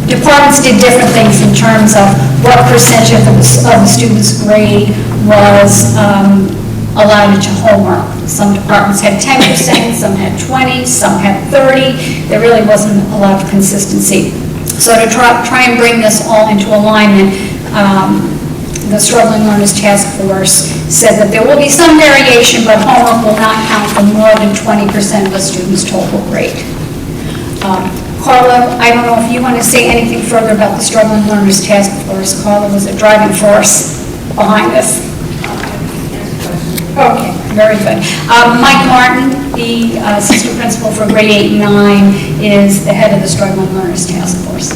departments did different things in terms of what percentage of the student's grade was allowed to homework. Some departments had 10%, some had 20%, some had 30%. There really wasn't a lot of consistency. So to try and bring this all into alignment, the Struggling Learners Task Force said that there will be some variation, but homework will not count for more than 20% of a student's total grade. Carla, I don't know if you want to say anything further about the Struggling Learners Task Force. Carla was a driving force behind this. Okay, very good. Mike Martin, the assistant principal for grade 8 and 9, is the head of the Struggling Learners Task Force.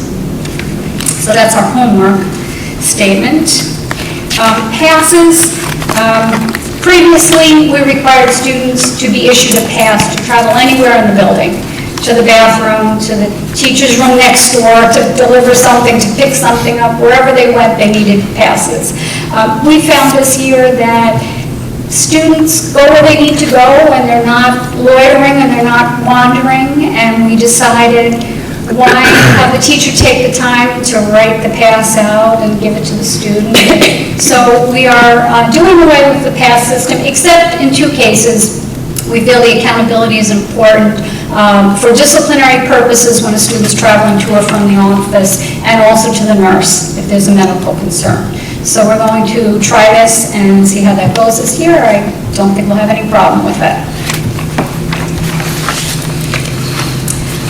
So that's our homework statement. Passes. Previously, we required students to be issued a pass to travel anywhere in the building, to the bathroom, to the teacher's room next door, to deliver something, to pick something up. Wherever they went, they needed passes. We found this year that students go where they need to go, and they're not loitering and they're not wandering, and we decided, why have the teacher take the time to write the pass out and give it to the student? So we are doing away with the pass system, except in 2 cases. We feel the accountability is important for disciplinary purposes when a student's traveling to or from the office, and also to the nurse if there's a medical concern. So we're going to try this and see how that goes this year. I don't think we'll have any problem with it.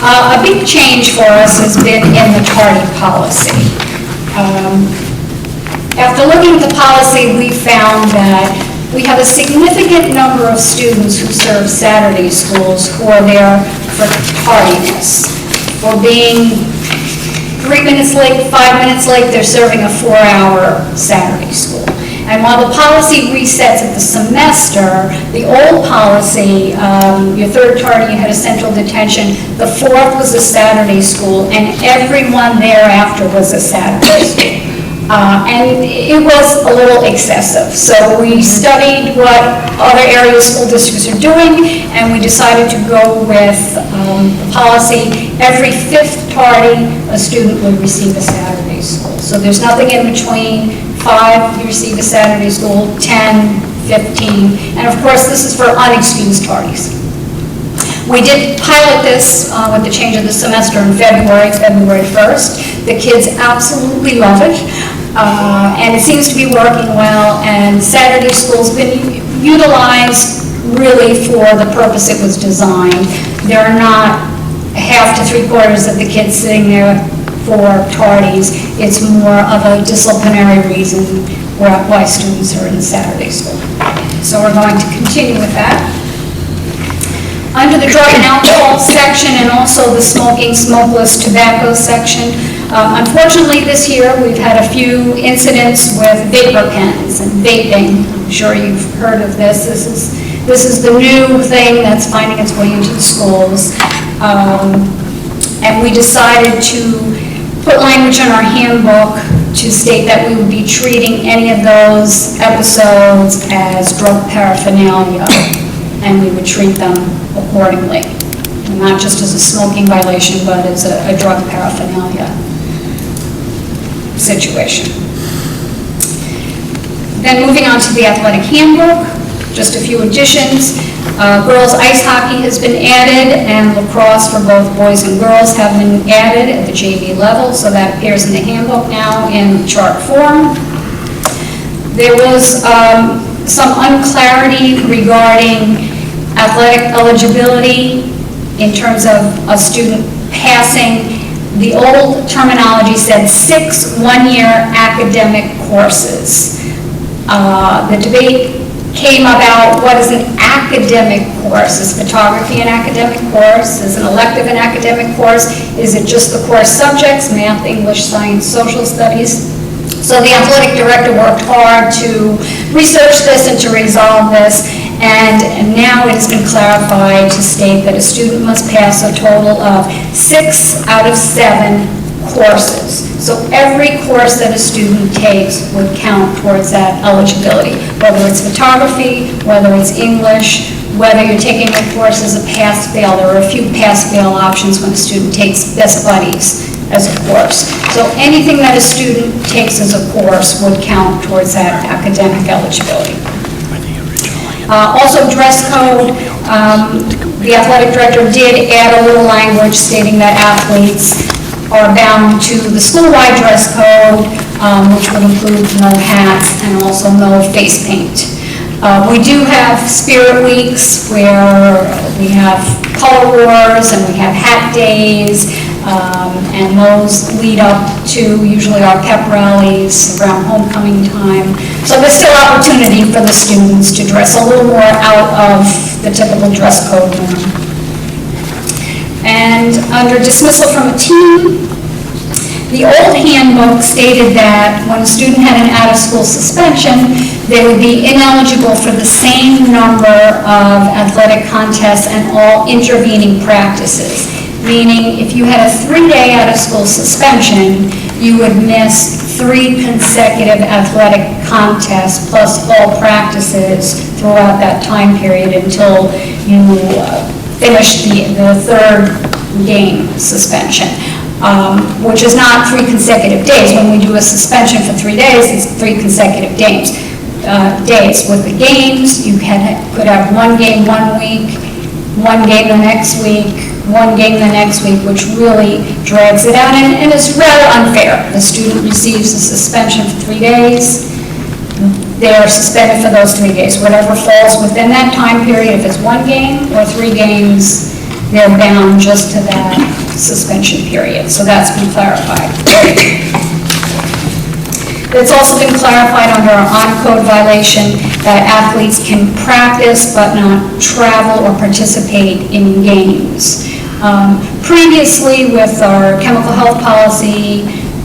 A big change for us has been in the tardy policy. After looking at the policy, we found that we have a significant number of students who serve Saturday schools who are there for tardiness, for being 3 minutes late, 5 minutes late. They're serving a 4-hour Saturday school. And while the policy resets at the semester, the old policy, your third tardy, you had a central detention, the fourth was a Saturday school, and everyone thereafter was a Saturday school. And it was a little excessive. So we studied what other area school districts are doing, and we decided to go with the policy. Every 5th tardy, a student would receive a Saturday school. So there's nothing in between. 5, you receive a Saturday school, 10, 15, and of course this is for unexcused tardies. We did pilot this with the change of the semester in February 1st. The kids absolutely love it, and it seems to be working well, and Saturday school's been utilized really for the purpose it was designed. There are not half to 3/4 of the kids sitting there for tardies. It's more of a disciplinary reason why students are in Saturday school. So we're going to continue with that. Under the drug and alcohol section, and also the smoking, smokeless, tobacco section, unfortunately this year we've had a few incidents with vapor pens and vaping. I'm sure you've heard of this. This is the new thing that's finding its way into the schools. And we decided to put language in our handbook to state that we would be treating any of those episodes as drug paraphernalia, and we would treat them accordingly. Not just as a smoking violation, but as a drug paraphernalia situation. Then moving on to the athletic handbook, just a few additions. Girls ice hockey has been added, and lacrosse for both boys and girls have been added at the JV level, so that appears in the handbook now in chart form. There was some unclarity regarding athletic eligibility in terms of a student passing. The old terminology said 6 one-year academic courses. The debate came about what is an academic course. Is photography an academic course? Is an elective an academic course? Is it just the course subjects, math, English, science, social studies? So the athletic director worked hard to research this and to resolve this, and now it has been clarified to state that a student must pass a total of 6 out of 7 courses. So every course that a student takes would count towards that eligibility, whether it's photography, whether it's English, whether you're taking a course as a pass-fail. There are a few pass-fail options when a student takes Best Buddies as a course. So anything that a student takes as a course would count towards that academic eligibility. Also, dress code, the athletic director did add a little language stating that athletes are bound to the school-wide dress code, which would include no hats and also no face paint. We do have spirit weeks where we have color wars and we have hat days, and those lead up to usually our pep rallies around homecoming time. So there's still opportunity for the students to dress a little more out of the typical dress code norm. And under dismissal from a team, the old handbook stated that when a student had an out-of-school suspension, they would be ineligible for the same number of athletic contests and all intervening practices. Meaning, if you had a 3-day out-of-school suspension, you would miss 3 consecutive athletic contests plus all practices throughout that time period until you finished the 3rd game suspension. Which is not 3 consecutive days. When we do a suspension for 3 days, it's 3 consecutive days. With the games, you could have 1 game 1 week, 1 game the next week, 1 game the next week, which really drags it out, and it's rather unfair. The student receives a suspension for 3 days, they are suspended for those 3 days. Whatever falls within that time period, if it's 1 game or 3 games, they're bound just to that suspension period. So that's been clarified. It's also been clarified under our honor code violation that athletes can practice but not travel or participate in games. Previously, with our chemical health policy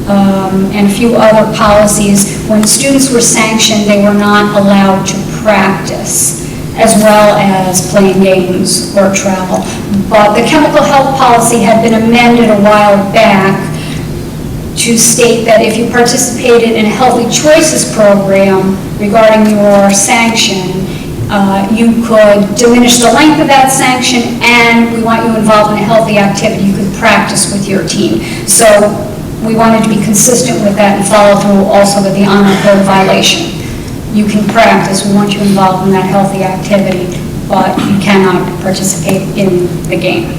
and a few other policies, when students were sanctioned, they were not allowed to practice as well as playing games or travel. But the chemical health policy had been amended a while back to state that if you participated in a Healthy Choices program regarding your sanction, you could diminish the length of that sanction, and we want you involved in a healthy activity. You could practice with your team. So we wanted to be consistent with that and follow through also with the honor code violation. You can practice, we want you involved in that healthy activity, but you cannot participate in the game.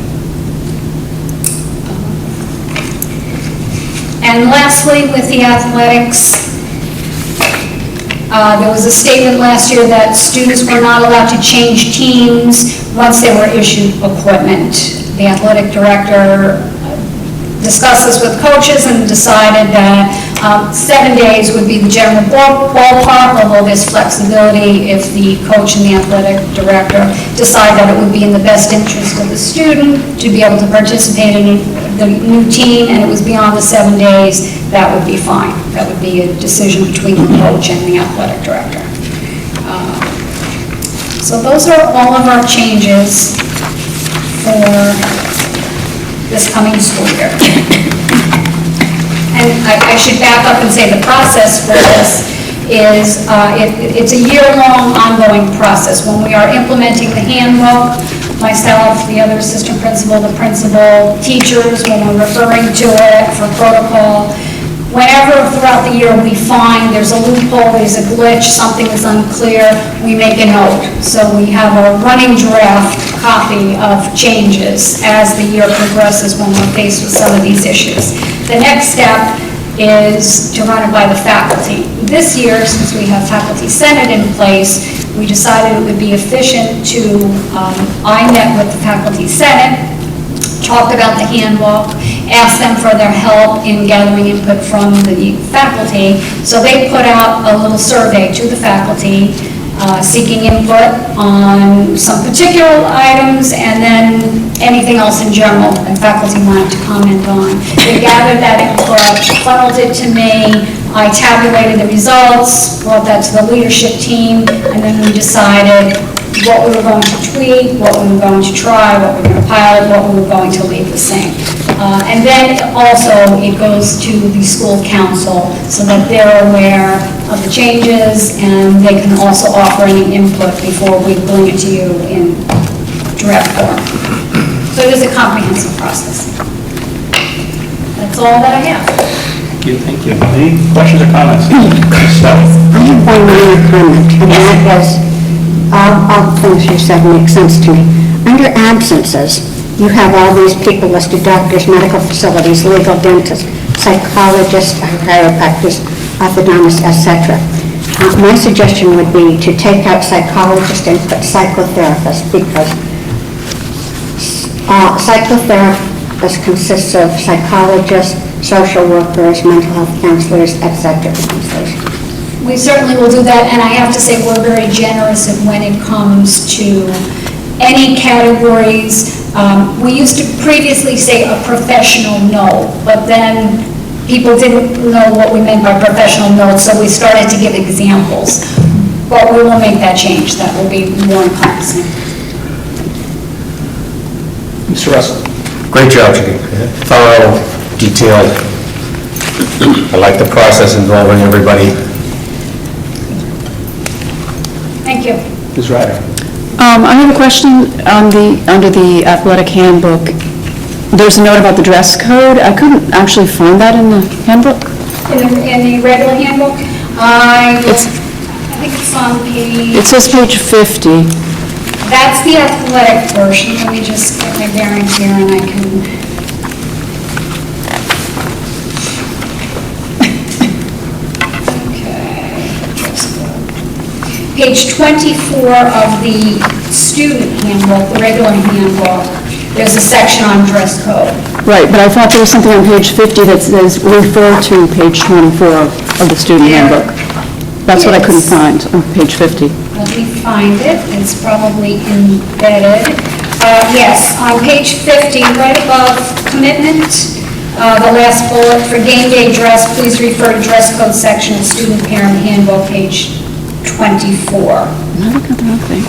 And lastly, with the athletics, there was a statement last year that students were not allowed to change teams once they were issued equipment. The athletic director discussed this with coaches and decided that 7 days would be the general ballpark, although there's flexibility if the coach and the athletic director decide that it would be in the best interest of the student to be able to participate in the new team, and it was beyond the 7 days, that would be fine. That would be a decision between the coach and the athletic director. So those are all of our changes for this coming school year. And I should back up and say the process for this is, it's a year-long ongoing process. When we are implementing the handbook, myself, the other assistant principal, the principal, teachers, when we're referring to it for protocol, whenever throughout the year we find there's a loophole, there's a glitch, something is unclear, we make a note. So we have a running draft copy of changes as the year progresses when we're faced with some of these issues. The next step is to run it by the faculty. This year, since we have Faculty Senate in place, we decided it would be efficient to, I met with the Faculty Senate, talked about the handbook, asked them for their help in gathering input from the faculty. So they put out a little survey to the faculty seeking input on some particular items and then anything else in general that faculty wanted to comment on. They gathered that input, funneled it to me, I tabulated the results, brought that to the leadership team, and then we decided what we were going to tweak, what we were going to try, what we were going to pilot, what we were going to leave the same. And then also it goes to the school council so that they're aware of the changes and they can also offer any input before we bring it to you in draft form. So it is a comprehensive process. That's all that I have. Thank you. Any questions or comments? Stout? I have one minor comment, and that is, all the things you said make sense to me. Under absences, you have all these people listed: doctors, medical facilities, legal, dentists, psychologists, chiropractors, orthodontists, etc. My suggestion would be to take out psychologist and put psychotherapist, because psychotherapist consists of psychologists, social workers, mental health counselors, etc. We certainly will do that, and I have to say, we're very generous when it comes to any categories. We used to previously say a professional no, but then people didn't know what we meant by professional no, so we started to give examples. But we will make that change. That will be more encompassing. Mr. Russell? Great job, Janie. Thorough, detailed. I like the process involving everybody. Thank you. Ms. Ryder? I have a question on under the athletic handbook. There's a note about the dress code. I couldn't actually find that in the handbook. In the regular handbook, I think it's on page... It says page 50. That's the athletic version. Let me just get my bearings here and I can... Page 24 of the student handbook, the regular handbook, there's a section on dress code. Right, but I thought there was something on page 50 that says refer to page 24 of the student handbook. That's what I couldn't find on page 50. Let me find it. It's probably embedded. Yes, on page 50, right above commitment, the last bullet, for game day dress, please refer to dress code section of student parent handbook, page 24. I'm looking at the wrong thing.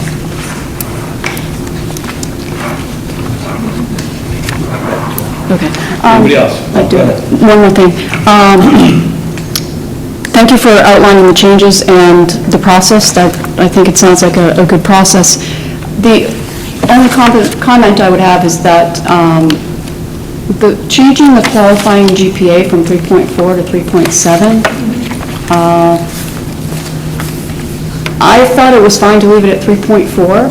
Okay. Anybody else? I do. One more thing. Thank you for outlining the changes and the process. That I think it sounds like a good process. The only comment I would have is that changing the qualifying GPA from 3.4 to 3.7, I thought it was fine to leave it at 3.4.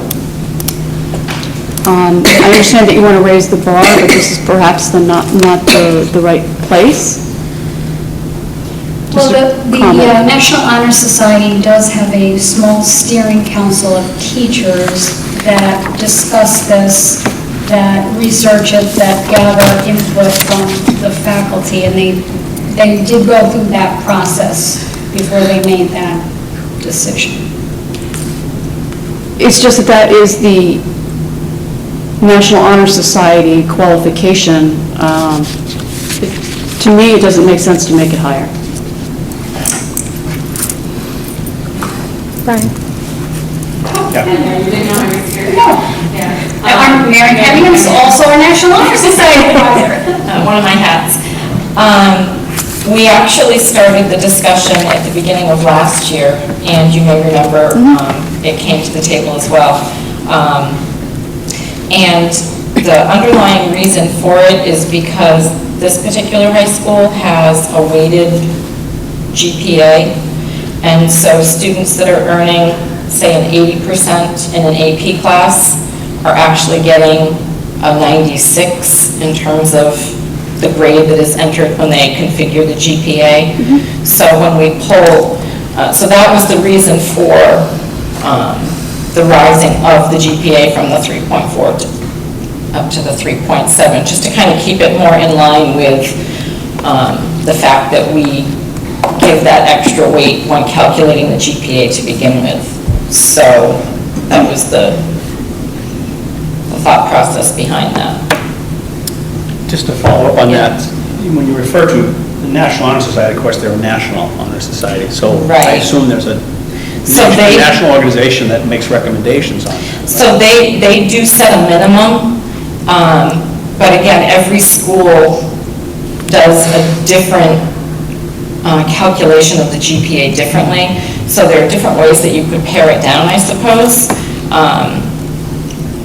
I understand that you want to raise the bar, but this is perhaps not the right place. Well, the National Honor Society does have a small steering council of teachers that discuss this, that research it, that gather input from the faculty, and they did go through that process before they made that decision. It's just that is the National Honor Society qualification. To me, it doesn't make sense to make it higher. Brian? Yeah. Mary Hennigan is also a National Honor Society advisor. One of my hats. We actually started the discussion at the beginning of last year, and you may remember it came to the table as well. And the underlying reason for it is because this particular high school has a weighted GPA, and so students that are earning, say, an 80% in an AP class are actually getting a 96 in terms of the grade that is entered when they configure the GPA. So when we pull, so that was the reason for the rising of the GPA from the 3.4 up to the 3.7, just to kind of keep it more in line with the fact that we give that extra weight when calculating the GPA to begin with. So that was the thought process behind that. Just to follow up on that, when you refer to the National Honor Society, of course, they're a National Honor Society, so I assume there's a national organization that makes recommendations on that. Right? So they do set a minimum, but again, every school does a different calculation of the GPA differently, so there are different ways that you could pare it down, I suppose.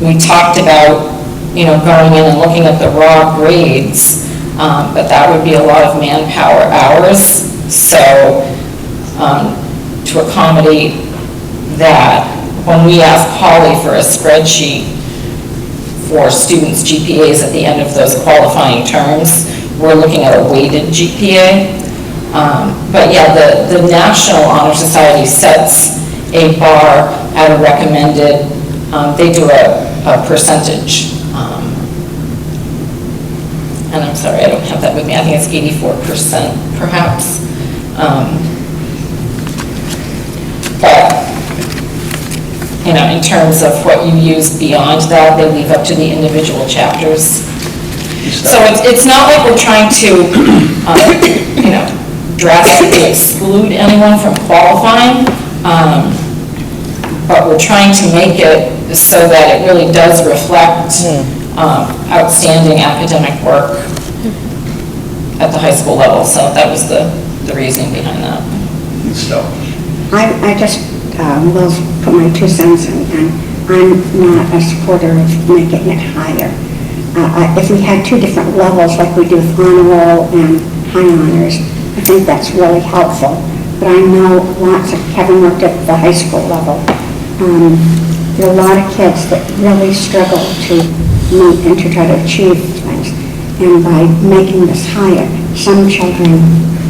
We talked about, going in and looking at the raw grades but that would be a lot of manpower hours. So to accommodate that, when we ask Holly for a spreadsheet for students' GPAs at the end of those qualifying terms, we're looking at a weighted GPA. But yeah, the National Honor Society sets a bar at a recommended, they do a percentage. And I'm sorry, I don't have that with me. I think it's 84% perhaps. But, you know, in terms of what you use beyond that, they leave up to the individual chapters. So it's not like we're trying to, you know, drastically exclude anyone from qualifying, but we're trying to make it so that it really does reflect outstanding academic work at the high school level. So that was the reasoning behind that. So, I just will put my 2 cents in, and I'm not a supporter of making it higher. If we had 2 different levels like we do with honor roll and high honors, I think that's really helpful. But I know lots of, having worked at the high school level, there are a lot of kids that really struggle to meet and to try to achieve things. And by making this higher, some children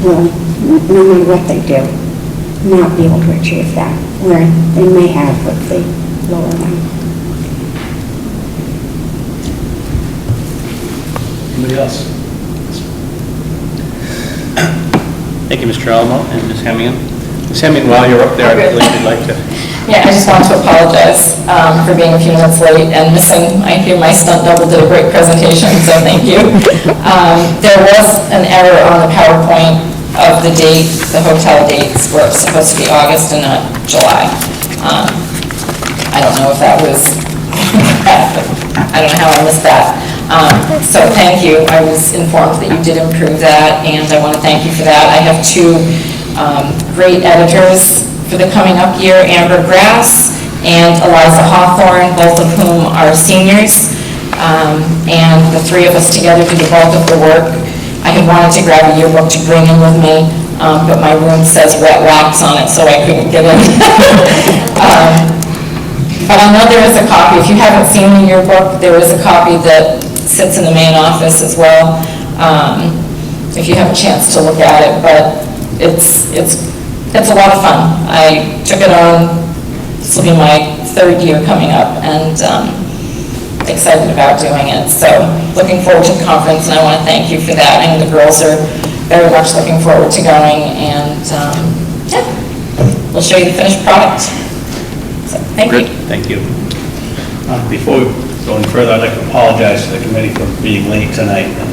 will, no matter what they do, not be able to achieve that, where they may have with the lower one. anybody else? Thank you, Mr. Alamo and Ms. Hemmingham. Ms. Hemmingham, while you're up there, I believe you'd like to... Yeah, I just want to apologize for being a few minutes late and missing. I hear my stunt double did a great presentation, so thank you. There was an error on the PowerPoint of the date, the hotel dates were supposed to be August and not July. I don't know if that was, I don't know how I missed that. So thank you. I was informed that you did improve that, and I want to thank you for that. I have 2 great editors for the coming up year, Amber Grass and Eliza Hawthorne, both of whom are seniors. And the 3 of us together do the bulk of the work. I had wanted to grab a yearbook to bring in with me, but my room says wet wax on it, so I couldn't get in. But I know there is a copy. If you haven't seen the yearbook, there is a copy that sits in the main office as well, if you have a chance to look at it. But it's a lot of fun. I took it on, this will be my 3rd year coming up, and excited about doing it. So looking forward to the conference, and I want to thank you for that. And the girls are very much looking forward to going, and yeah, we'll show you the finished product. So thank you. Thank you. Before we go any further, I'd like to apologize to the committee for being late tonight. And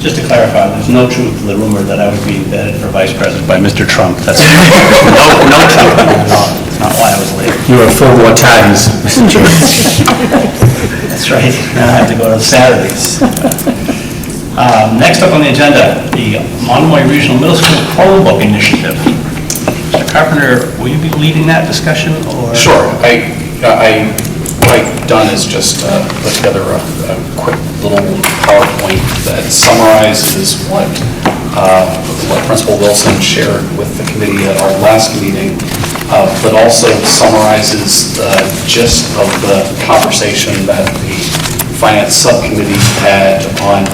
just to clarify, there's no truth to the rumor that I was being vetted for vice president by Mr. Trump. That's no truth. That's not why I was late. You were 4 more times, Mr. Chairman. That's right. Now I have to go to Saturdays. Next up on the agenda, the Monomoy Regional Middle School Chromebook Initiative. Mr. Carpenter, will you be leading that discussion, or? Sure. What I've done is just put together a quick little PowerPoint that summarizes what Principal Wilson shared with the committee at our last meeting, but also summarizes the gist of the conversation that the Finance Subcommittee had on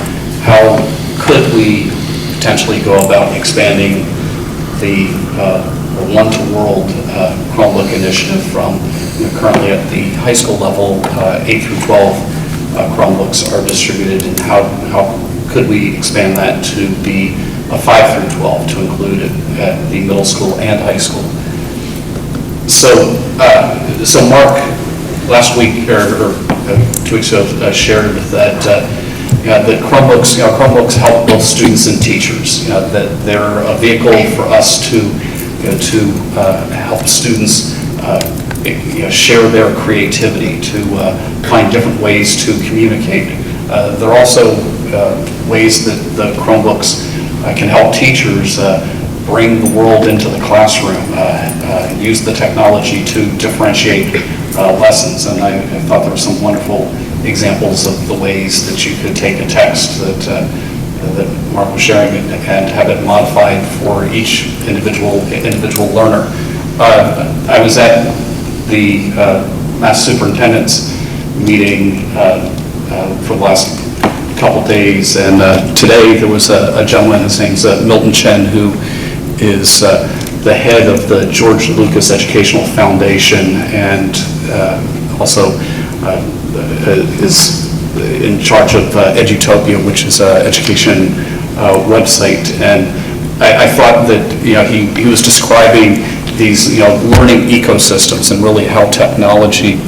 how could we potentially go about expanding the One-to-World Chromebook initiative from currently at the high school level, 8 through 12 Chromebooks are distributed, and how could we expand that to be a 5 through 12 to include it at the middle school and high school. So Mark last week or 2 weeks ago shared that the Chromebooks help both students and teachers. That they're a vehicle for us to help students share their creativity, to find different ways to communicate. There are also ways that the Chromebooks can help teachers bring the world into the classroom, use the technology to differentiate lessons. And I thought there were some wonderful examples of the ways that you could take a text that that Mark was sharing and have it modified for each individual learner. I was at the Mass Superintendent's meeting for the last couple days, and today there was a gentleman, his name's Milton Chen, who is the head of the George Lucas Educational Foundation, and also is in charge of Edutopia, which is an education website. And I thought that he was describing these learning ecosystems and really how technology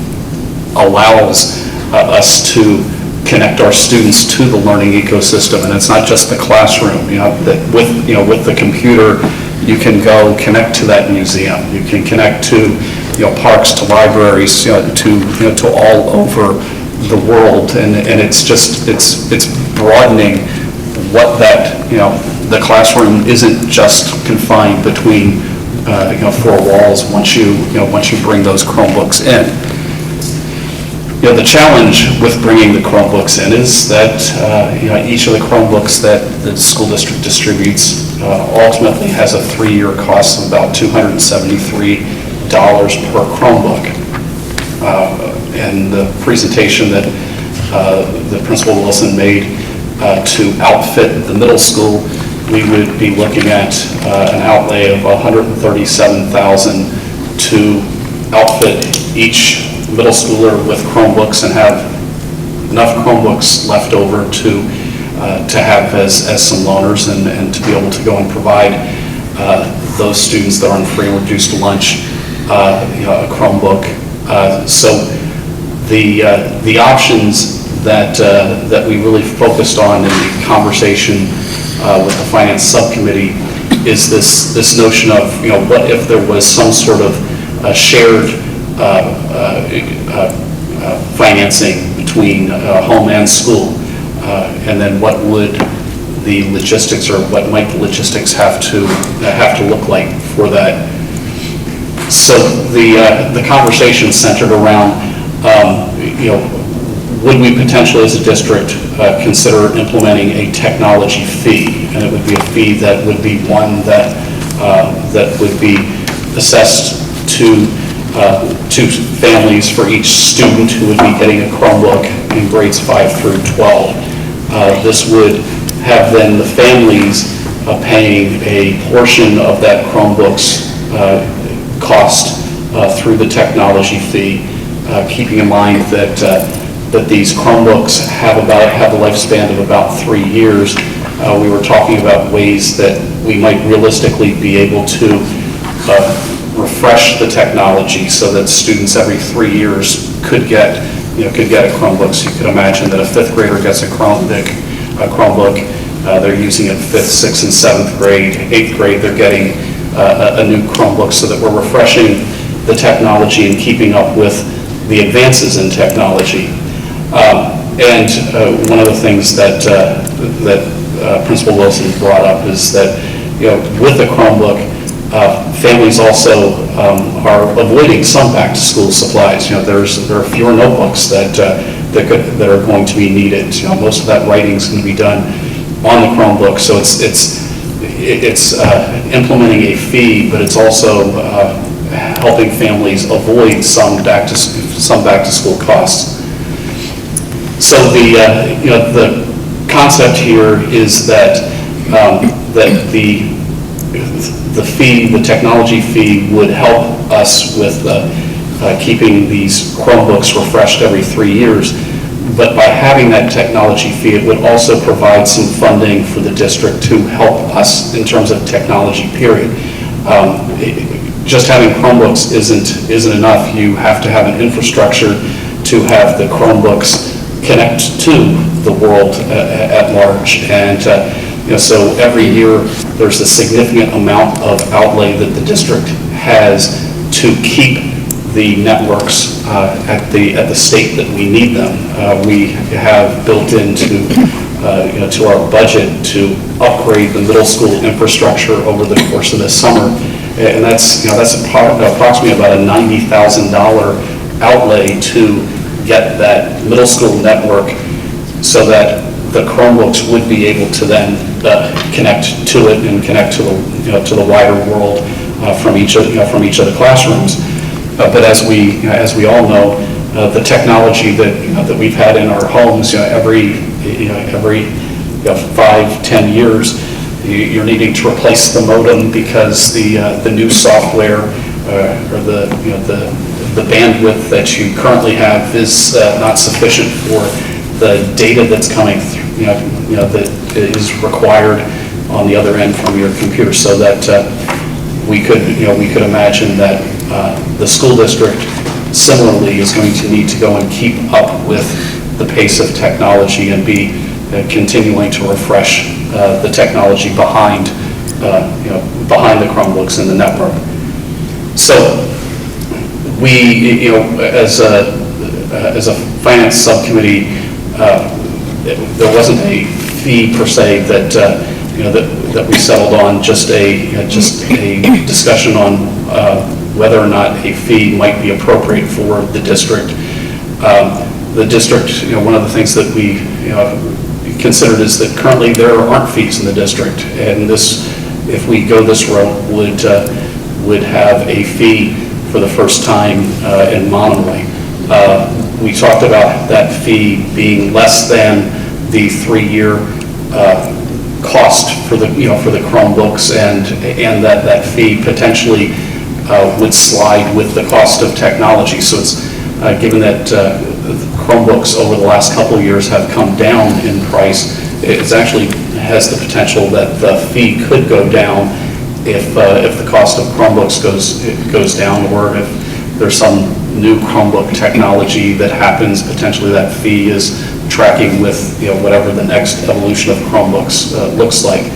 allows us to connect our students to the learning ecosystem. And it's not just the classroom. That with the computer, you can go connect to that museum. You can connect to parks, to libraries, to all over the world, and it's broadening what that the classroom isn't just confined between four walls once you bring those Chromebooks in. The challenge with bringing the Chromebooks in is that each of the Chromebooks that the school district distributes ultimately has a 3-year cost of about $273 per Chromebook. And the presentation that the Principal Wilson made to outfit the middle school, we would be looking at an outlay of $137,000 to outfit each middle schooler with Chromebooks and have enough Chromebooks left over to have as some loaners and to be able to go and provide those students that are on free and reduced lunch a Chromebook. So the options that we really focused on in the conversation with the finance subcommittee is this notion of what if there was some sort of shared financing between home and school, and then what would the logistics, or what might the logistics have to look like for that. So the conversation centered around, would we potentially as a district consider implementing a technology fee? And it would be a fee that would be one that would be assessed to families for each student who would be getting a Chromebook in grades 5 through 12. This would have then the families paying a portion of that Chromebook's cost through the technology fee, keeping in mind that these Chromebooks have a lifespan of about 3 years. We were talking about ways that we might realistically be able to refresh the technology so that students every 3 years could get a Chromebook. So you could imagine that a 5th grader gets a Chromebook. They're using it 5th, 6th, and 7th grade. 8th grade, they're getting a new Chromebook, so that we're refreshing the technology and keeping up with the advances in technology. And one of the things that Principal Wilson brought up is that with the Chromebook, families also are avoiding some back-to-school supplies. There are fewer notebooks that are going to be needed. Most of that writing is going to be done on the Chromebook, so it's implementing a fee, but it's also helping families avoid some back-to-school costs. So the concept here is that the fee, the technology fee, would help us with keeping these Chromebooks refreshed every 3 years. But by having that technology fee, it would also provide some funding for the district to help us in terms of technology, period. Just having Chromebooks isn't enough. You have to have an infrastructure to have the Chromebooks connect to the world at large. And so every year there's a significant amount of outlay that the district has to keep the networks at the state that we need them. We have built into to our budget to upgrade the middle school infrastructure over the course of this summer, and that's approximately about a $90,000 outlay to get that middle school network, so that the Chromebooks would be able to then connect to it and connect to the, to the wider world from each of the classrooms. But as we all know, the technology that we've had in our homes, every 5-10 years, you're needing to replace the modem because the new software or the bandwidth that you currently have is not sufficient for the data that's coming through, that is required on the other end from your computer. So that we could imagine that the school district similarly is going to need to go and keep up with the pace of technology and be continuing to refresh the technology behind the Chromebooks in the network. So we, as a finance subcommittee, there wasn't a fee per se that that we settled on, just a discussion on whether or not a fee might be appropriate for the district. The district, one of the things that we considered is that currently there aren't fees in the district, and this, if we go this route, would have a fee for the first time in Monomoy. We talked about that fee being less than the 3-year cost for the Chromebooks, and that fee potentially would slide with the cost of technology. So it's given that Chromebooks over the last couple of years have come down in price, it actually has the potential that the fee could go down if the cost of Chromebooks goes down, or if there's some new Chromebook technology that happens, potentially that fee is tracking with whatever the next evolution of Chromebooks looks like.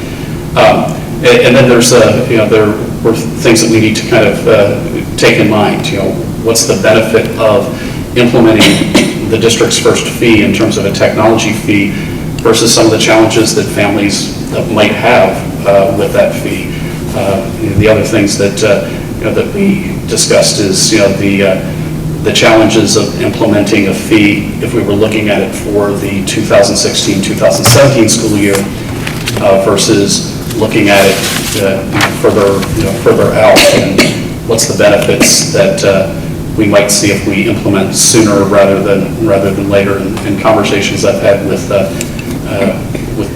And then there's there were things that we need to kind of take in mind. What's the benefit of implementing the district's first fee in terms of a technology fee versus some of the challenges that families might have with that fee. The other things that that we discussed is the challenges of implementing a fee if we were looking at it for the 2016-2017 school year versus looking at it further out, and what's the benefits that we might see if we implement sooner rather than later. In conversations I've had with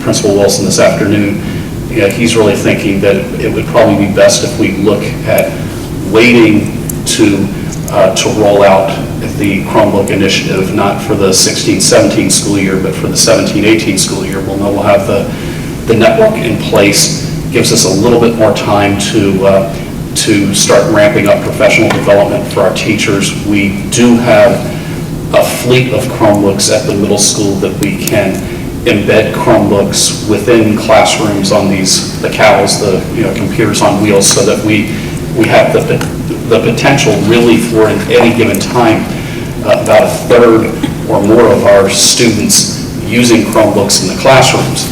Principal Wilson this afternoon, he's really thinking that it would probably be best if we look at waiting to roll out the Chromebook initiative, not for the 16-17 school year, but for the 17-18 school year. We'll have the network in place, gives us a little bit more time to start ramping up professional development for our teachers. We do have a fleet of Chromebooks at the middle school that we can embed Chromebooks within classrooms on the CALs, the computers on wheels, so that we have the potential really for at any given time about a third or more of our students using Chromebooks in the classrooms.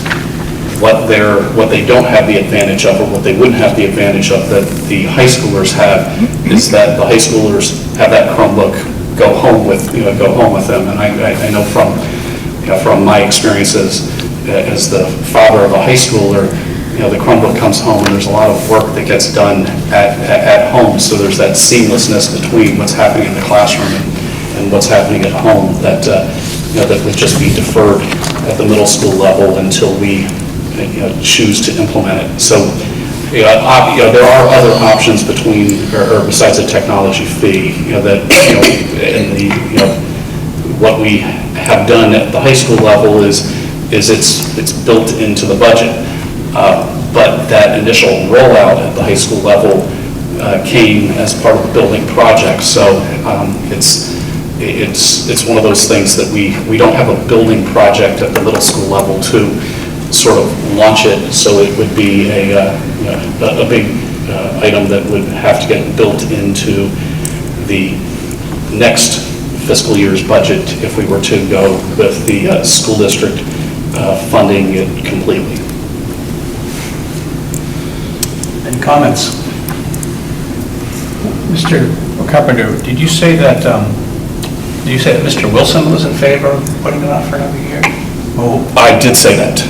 What they don't have the advantage of, or what they wouldn't have the advantage of that the high schoolers have, is that the high schoolers have that Chromebook go home with them. And I know from my experiences as the father of a high schooler, the Chromebook comes home and there's a lot of work that gets done at home. So there's that seamlessness between what's happening in the classroom and what's happening at home that that would just be deferred at the middle school level until we choose to implement it. So there are other options between or besides a technology fee. What we have done at the high school level is it's built into the budget. But that initial rollout at the high school level came as part of the building project. So it's one of those things that we don't have a building project at the middle school level to sort of launch it. So it would be a big item that would have to get built into the next fiscal year's budget if we were to go with the school district funding it completely. Any comments? Mr. Carpenter, did you say that Mr. Wilson was in favor of putting it on for another year? I did say that.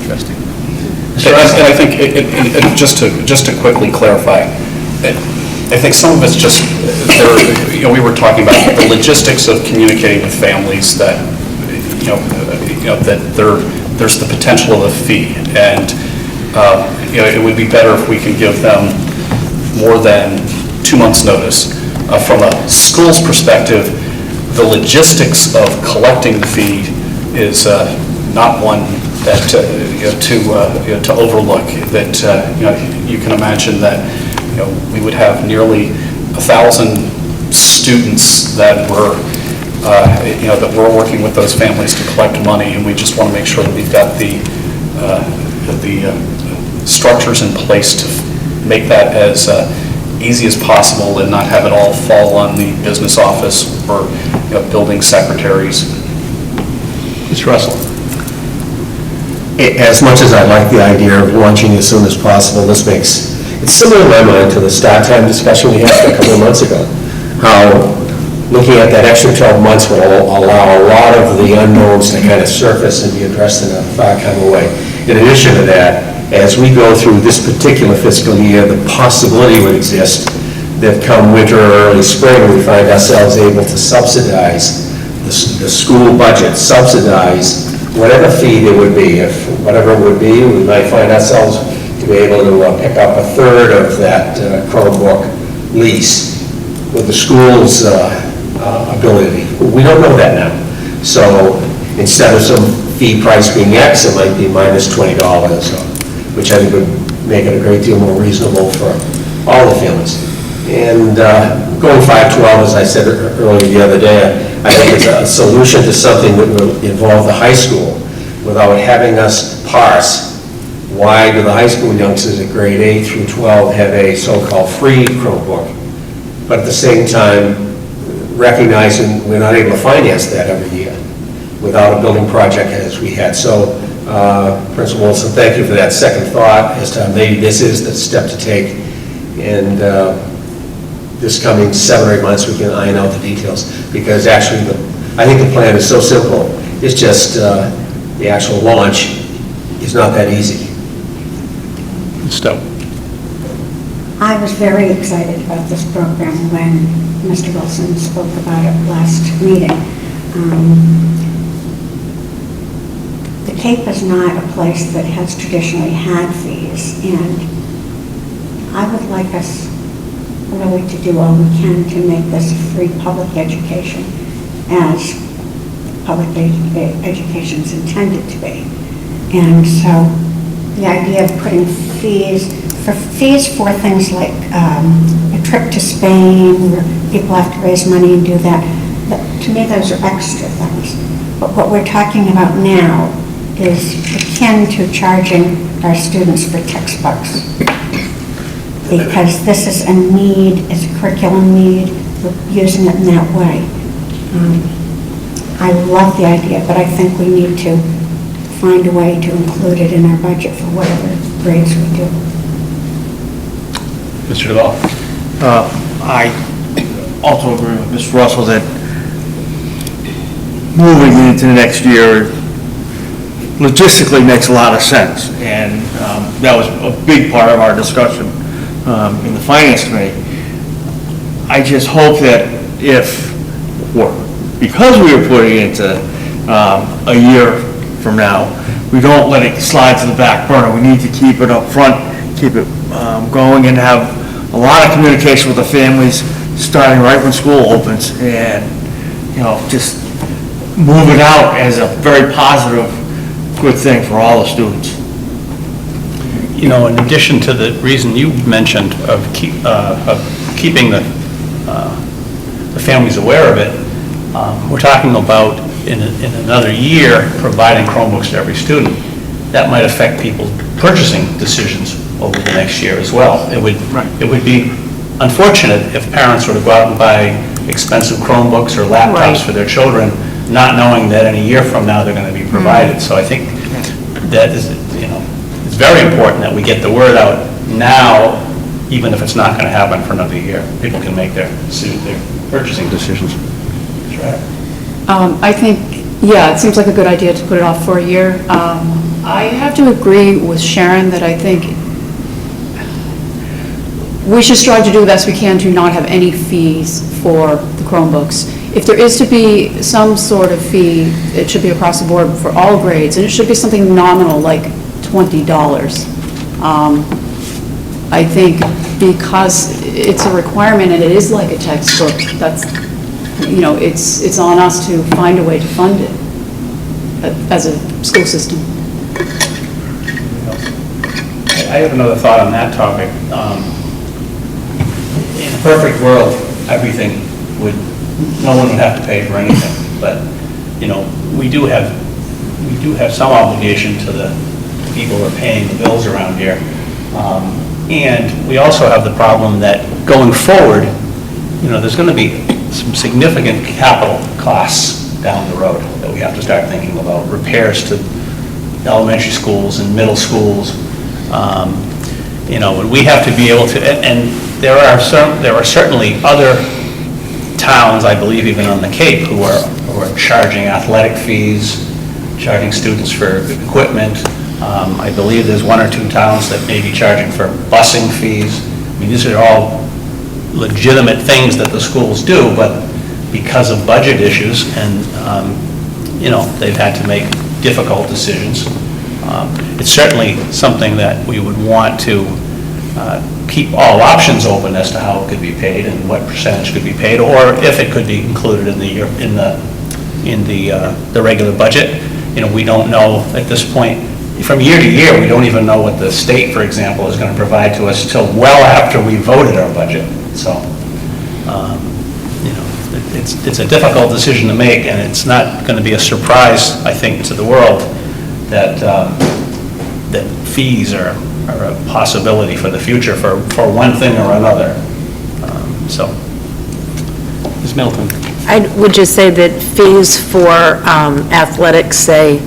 Interesting. And I think, just to quickly clarify, I think some of it's just, we were talking about the logistics of communicating with families that, that there's the potential of a fee. And, it would be better if we could give them more than 2 months' notice. From a school's perspective, the logistics of collecting the fee is not one that to overlook. That you can imagine that we would have nearly 1,000 students that were that we're working with those families to collect money, and we just want to make sure that we've got the structures in place to make that as easy as possible and not have it all fall on the business office or building secretaries. Mr. Russell. As much as I like the idea of launching as soon as possible, it's similar in my mind to the start time discussion we had a couple of months ago. How looking at that extra 12 months will allow a lot of the unknowns to kind of surface and be addressed in a far kind of way. In addition to that, as we go through this particular fiscal year, the possibility would exist that come winter or early spring, we find ourselves able to subsidize the school budget, subsidize whatever fee there would be. If whatever it would be, we might find ourselves to be able to pick up a third of that Chromebook lease with the school's ability. We don't know that now. So instead of some fee price being X, it might be minus $20, which I think would make it a great deal more reasonable for all the families. And going 512, as I said earlier the other day, I think it's a solution to something that will involve the high school without having us parse why do the high school youngsters at grade 8 through 12 have a so-called free Chromebook, but at the same time recognizing we're not able to finance that every year without a building project as we had. So Principal Wilson, thank you for that second thought as to maybe this is the step to take, and this coming 7 or 8 months we can iron out the details, because actually I think the plan is so simple. It's just the actual launch is not that easy. Stout. I was very excited about this program when Mr. Wilson spoke about it last meeting. The Cape is not a place that has traditionally had fees, and I would like us really to do all we can to make this a free public education as public education is intended to be. And so the idea of putting fees for things like a trip to Spain, where people have to raise money and do that, to me those are extra things. But what we're talking about now is akin to charging our students for textbooks, because this is a need, it's a curriculum need, we're using it in that way. I love the idea, but I think we need to find a way to include it in our budget for whatever grades we do. Mr. Davol. I also agree with Mr. Russell that moving into the next year logistically makes a lot of sense, and that was a big part of our discussion in the Finance Committee. I just hope that because we were putting it into a year from now, we don't let it slide to the back burner. We need to keep it up front, keep it going, and have a lot of communication with the families starting right when school opens, and just move it out as a very positive, good thing for all the students. In addition to the reason you mentioned of keeping the families aware of it, we're talking about in another year providing Chromebooks to every student. That might affect people's purchasing decisions over the next year as well. It would be unfortunate if parents were to go out and buy expensive Chromebooks or laptops for their children, not knowing that in a year from now they're going to be provided. So I think that is, it's very important that we get the word out now, even if it's not going to happen for another year. People can make their purchasing decisions. That's right. I think Yeah, it seems like a good idea to put it off for a year. I have to agree with Sharon that I think we should strive to do the best we can to not have any fees for the Chromebooks. If there is to be some sort of fee, it should be across the board for all grades, and it should be something nominal, like $20. I think because it's a requirement and it is like a textbook, that's, it's on us to find a way to fund it as a school system. I have another thought on that topic. In a perfect world, no one would have to pay for anything, but, we do have some obligation to the people who are paying the bills around here. And we also have the problem that going forward, there's going to be some significant capital costs down the road that we have to start thinking about. Repairs to elementary schools and middle schools. And we have to be able to, and there are certainly other towns, I believe even on the Cape, who are charging athletic fees, charging students for equipment. I believe there's one or two towns that may be charging for busing fees. I mean, these are all legitimate things that the schools do, but because of budget issues and, they've had to make difficult decisions. It's certainly something that we would want to keep all options open as to how it could be paid and what percentage could be paid, or if it could be included in the regular budget. We don't know at this point. From year to year, we don't even know what the state, for example, is going to provide to us till well after we voted our budget. So, it's a difficult decision to make, and it's not going to be a surprise, I think, to the world that that fees are a possibility for the future for one thing or another. So, Ms. Middleton. I would just say that fees for athletics, say,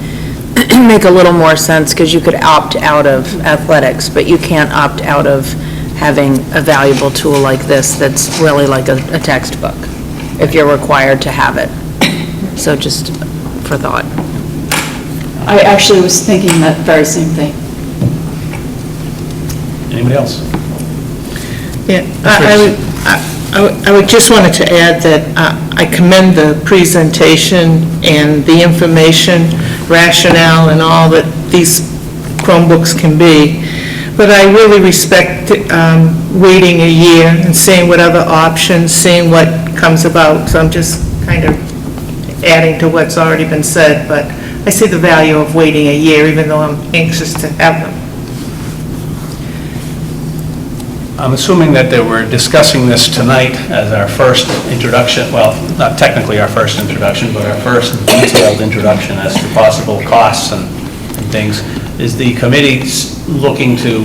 make a little more sense because you could opt out of athletics, but you can't opt out of having a valuable tool like this that's really like a textbook if you're required to have it. So just for thought. I actually was thinking that very same thing. Anybody else? Yeah, I would just wanted to add that I commend the presentation and the information, rationale, and all that these Chromebooks can be. But I really respect waiting a year and seeing what other options, seeing what comes about. So I'm just kind of adding to what's already been said, but I see the value of waiting a year, even though I'm anxious to have them. I'm assuming that they were discussing this tonight as our first introduction, well, not technically our first introduction, but our first detailed introduction as to possible costs and things. Is the committee looking to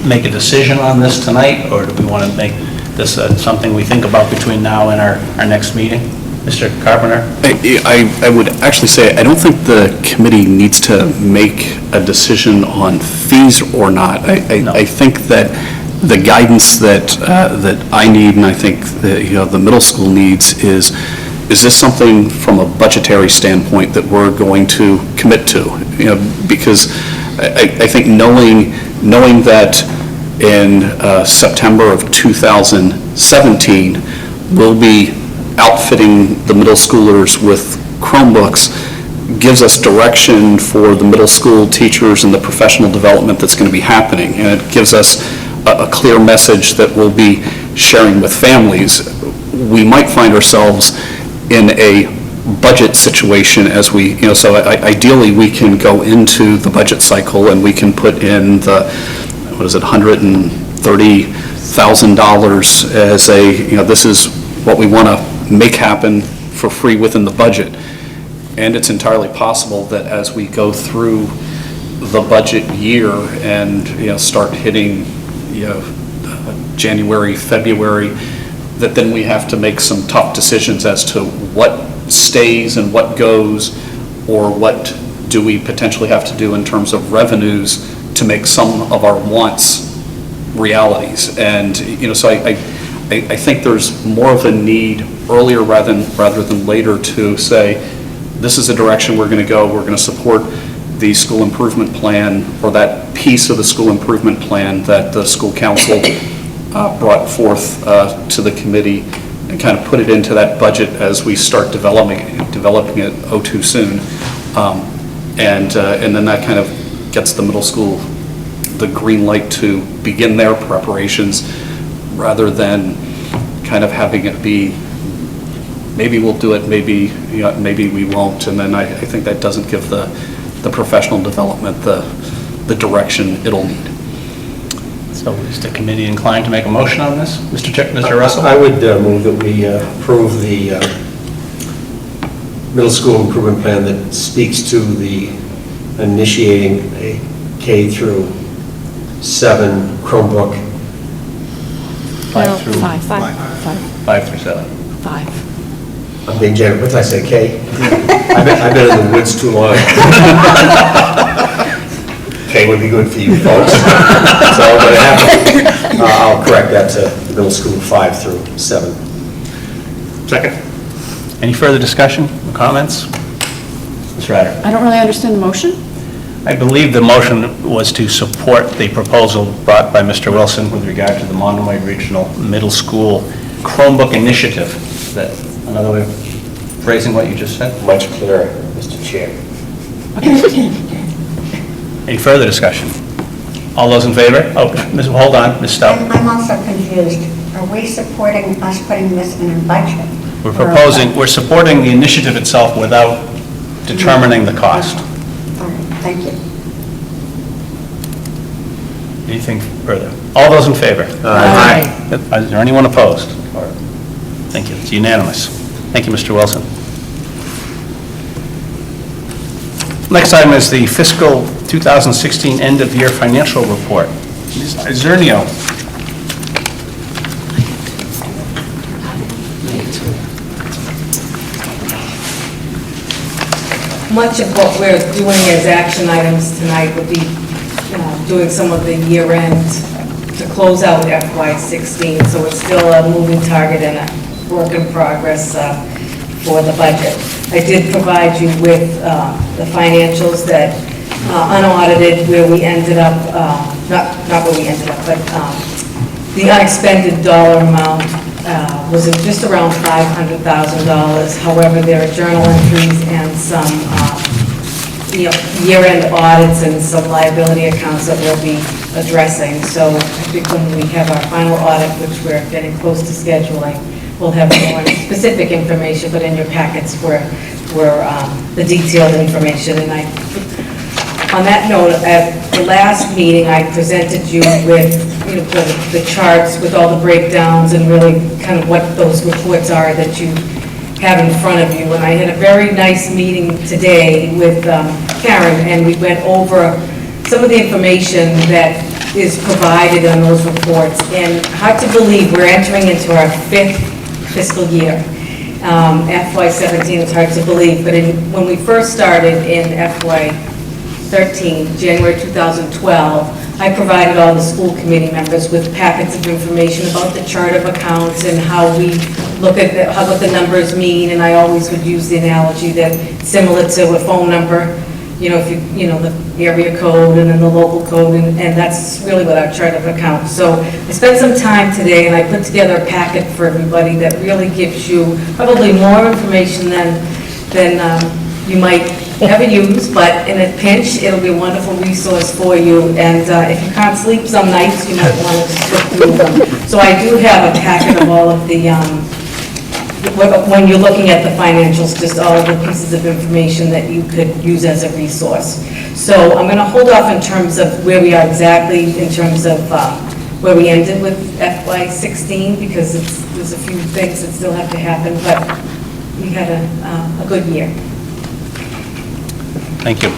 make a decision on this tonight, or do we want to make this something we think about between now and our next meeting? Mr. Carpenter? I would actually say, I don't think the committee needs to make a decision on fees or not. No. I think that the guidance that I need, and I think the middle school needs, is this something from a budgetary standpoint that we're going to commit to? Because I think knowing that in September of 2017, we'll be outfitting the middle schoolers with Chromebooks gives us direction for the middle school teachers and the professional development that's going to be happening. And it gives us a clear message that we'll be sharing with families. We might find ourselves in a budget situation as we, so ideally we can go into the budget cycle and we can put in the, $130,000 as this is what we want to make happen for free within the budget. And it's entirely possible that as we go through the budget year and, start hitting, January, February, that then we have to make some tough decisions as to what stays and what goes, or what do we potentially have to do in terms of revenues to make some of our wants realities. And, so I think there's more of a need earlier rather than later to say, this is the direction we're going to go. We're going to support the school improvement plan, or that piece of the school improvement plan that the school council brought forth to the committee, and kind of put it into that budget as we start developing it too soon. And then that kind of gets the middle school the green light to begin their preparations, rather than kind of having it be, maybe we'll do it, maybe we won't, and then I think that doesn't give the professional development the direction it'll need. So is the committee inclined to make a motion on this? Mr. Russell? I would move that we approve the middle school improvement plan that speaks to the initiating a K through 7 Chromebook. 5 through Five. 5 through 7. Five. I'm being generous. What did I say, K? I've been in the woods too long. K would be good for you folks. So I'm gonna have to, I'll correct that to middle school 5 through 7. Second. Any further discussion or comments? Ms. Ryder? I don't really understand the motion. I believe the motion was to support the proposal brought by Mr. Wilson with regard to the Monomoy Regional Middle School Chromebook Initiative. Is that another way of phrasing what you just said? Much clearer, Mr. Chair. Any further discussion? All those in favor? Oh, hold on, Ms. Stout. I'm also confused. Are we supporting us putting this in a budget? We're supporting the initiative itself without determining the cost. All right, thank you. Anything further? All those in favor? Aye. Is there anyone opposed? Thank you. It's unanimous. Thank you, Mr. Wilson. Next item is the fiscal 2016 end-of-year financial report. Ms. Isernio. Much of what we're doing as action items tonight would be doing some of the year-end to close out FY16, so it's still a moving target and a work in progress for the budget. I did provide you with the financials that unaudited, where we ended up, not where we ended up, but the unexpended dollar amount was just around $500,000. However, there are journal entries and some year-end audits and some liability accounts that we'll be addressing. So I think when we have our final audit, which we're getting close to scheduling, we'll have more specific information, but in your packets were the detailed information. And on that note, at the last meeting, I presented you with the charts with all the breakdowns and really kind of what those reports are that you have in front of you. And I had a very nice meeting today with Karen, and we went over some of the information that is provided on those reports. And hard to believe, we're entering into our 5th fiscal year. FY17 is hard to believe, but when we first started in FY13, January 2012, I provided all the school committee members with packets of information about the chart of accounts and how we look at what the numbers mean, and I always would use the analogy that similar to a phone number, the area code and then the local code, and that's really what our chart of accounts. So I spent some time today and I put together a packet for everybody that really gives you probably more information than you might ever use, but in a pinch, it'll be a wonderful resource for you. And if you can't sleep some nights, you might want to flip through them. So I do have a packet of all of the, when you're looking at the financials, just all of the pieces of information that you could use as a resource. So I'm going to hold off in terms of where we are exactly in terms of where we ended with FY16, because there's a few things that still have to happen, but we had a good year. Thank you.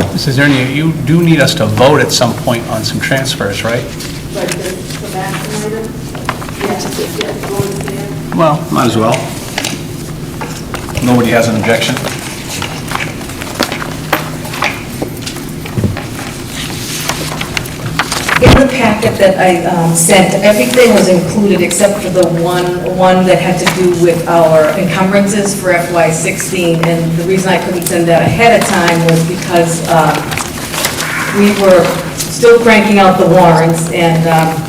Mrs. Isernio, you do need us to vote at some point on some transfers, right? But the Well, might as well. Nobody has an objection? In the packet that I sent, everything was included except for the one that had to do with our encumbrances for FY16. And the reason I couldn't send that ahead of time was because we were still cranking out the warrants and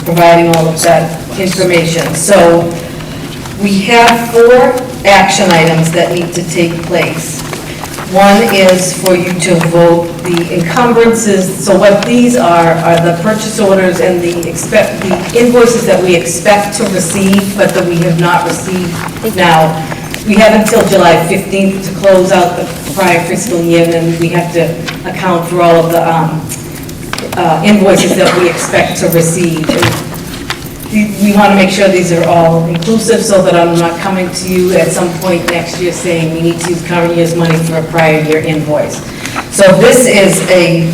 providing all of that information. So we have 4 action items that need to take place. One is for you to vote the encumbrances. So what these are the purchase orders and the invoices that we expect to receive, but that we have not received. Now, we have until July 15th to close out the prior fiscal year, and then we have to account for all of the invoices that we expect to receive. We want to make sure these are all inclusive so that I'm not coming to you at some point next year saying we need to use current year's money for a prior year invoice. So this is I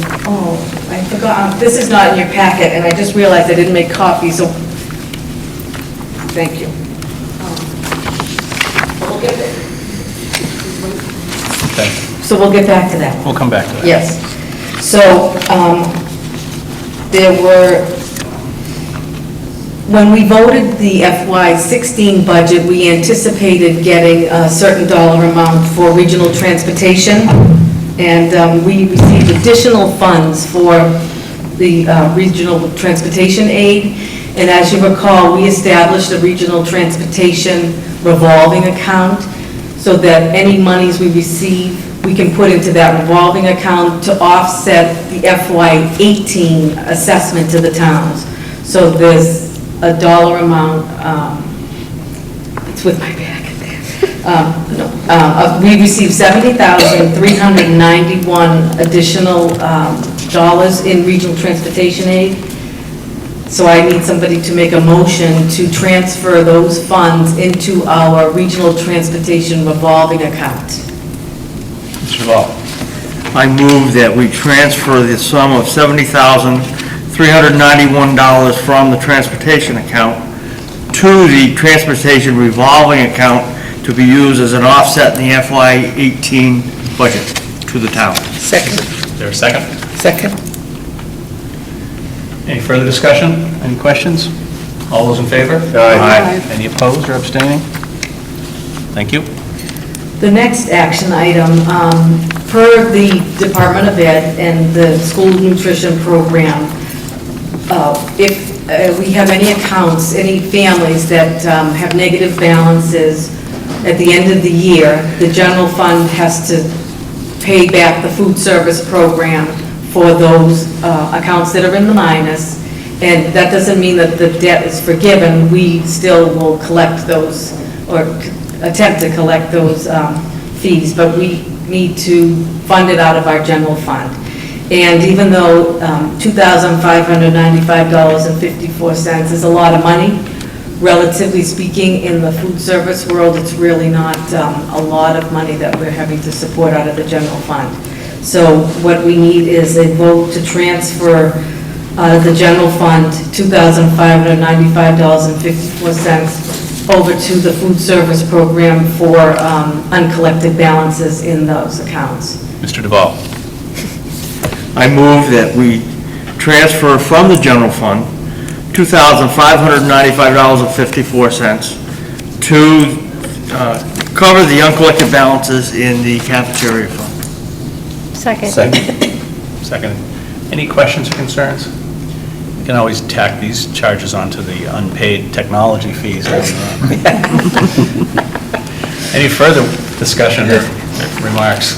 forgot, this is not in your packet, and I just realized I didn't make copies, so thank you. We'll get there. Okay, So we'll get back to that. we'll come back to that. Yes. So, there were, when we voted the FY16 budget, we anticipated getting a certain dollar amount for regional transportation, and we received additional funds for the regional transportation aid. And as you recall, we established a regional transportation revolving account so that any monies we receive, we can put into that revolving account to offset the FY18 assessment to the towns. So there's a dollar amount, it's with my packet there. We received $70,391 additional dollars in regional transportation aid. So I need somebody to make a motion to transfer those funds into our regional transportation revolving account. Mr. Davol. I move that we transfer the sum of $70,391 from the transportation account to the transportation revolving account to be used as an offset in the FY18 budget to the town. Second. Is there a second? Second. Any further discussion? Any questions? All those in favor? Aye. Any opposed or abstaining? Thank you. The next action item, per the Department of Ed and the school nutrition program, if we have any accounts, any families that have negative balances at the end of the year, the general fund has to pay back the food service program for those accounts that are in the minus. And that doesn't mean that the debt is forgiven. We still will collect those, or attempt to collect those fees, but we need to fund it out of our general fund. And even though $2,595.54 is a lot of money, relatively speaking, in the food service world, it's really not a lot of money that we're having to support out of the general fund. So what we need is a vote to transfer out of the general fund $2,595.54 over to the food service program for uncollected balances in those accounts. Mr. Davol. I move that we transfer from the general fund $2,595.54 to cover the uncollected balances in the cafeteria fund. Second. Second. Any questions or concerns? You can always tack these charges onto the unpaid technology fees. Any further discussion or remarks?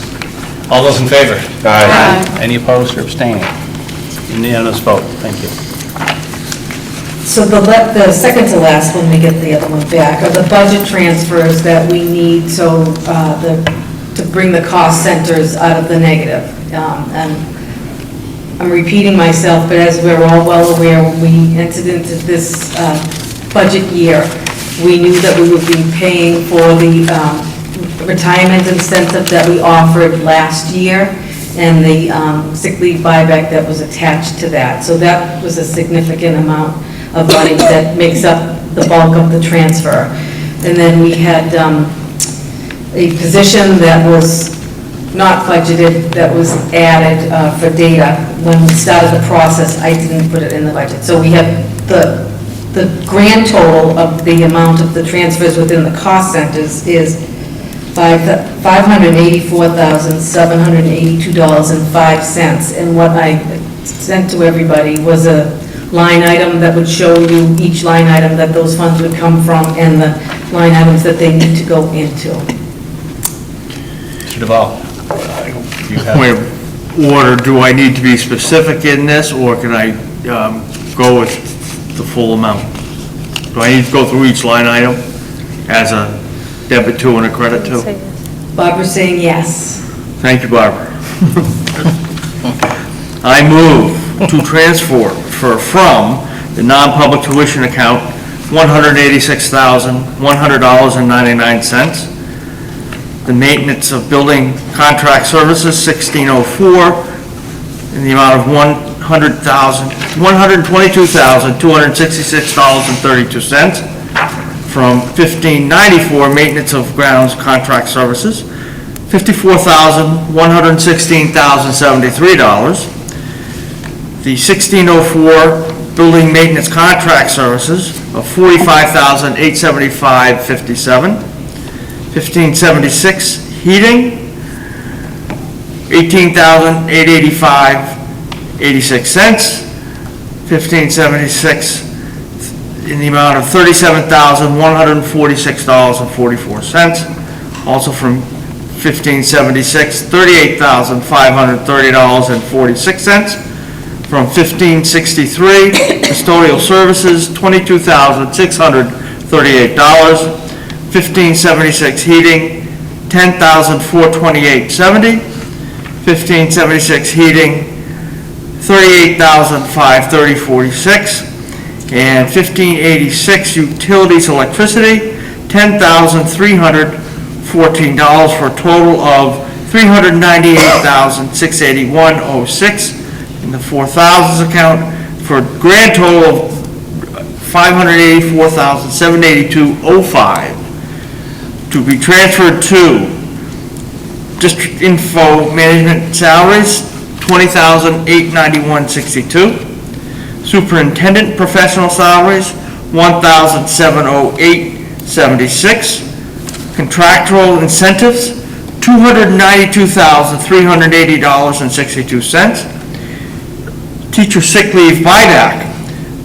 All those in favor? Aye. Any opposed or abstaining? Unanimous vote. Thank you. So the second to last, when we get the other one back, are the budget transfers that we need to bring the cost centers out of the negative. And I'm repeating myself, but as we're all well aware, when we entered into this budget year, we knew that we would be paying for the retirement incentive that we offered last year and the sick leave buyback that was attached to that. So that was a significant amount of money that makes up the bulk of the transfer. And then we had a position that was not budgeted, that was added for data. When we started the process, I didn't put it in the budget. So we have the grand total of the amount of the transfers within the cost centers is $584,782.05. And what I sent to everybody was a line item that would show you each line item that those funds would come from and the line items that they need to go into. Mr. Davol, you have... Point of order, do I need to be specific in this, or can I go with the full amount? Do I need to go through each line item as a debit to and a credit to? Barbara's saying yes. Thank you, Barbara. I move to transfer from the non-public tuition account $186,100.99. The maintenance of building contract services, 1604, in the amount of $122,266.32. From 1594, maintenance of grounds contract services, $54,116,073. The 1604 building maintenance contract services of $45,875.57. 1576 heating, $18,885.86. 1576 in the amount of $37,146.44. Also from 1576, $38,530.46. From 1563, custodial services, $22,638. 1576 heating, $10,428.70. 1576 heating, $38,530.46. And 1586 utilities electricity, $10,314 for a total of $398,681.06 in the 4,000s account, for a grand total of $584,782.05 to be transferred to district info management salaries, $20,891.62. Superintendent professional salaries, $1,708.76. Contractual incentives, $292,380.62. Teacher sick leave buyback,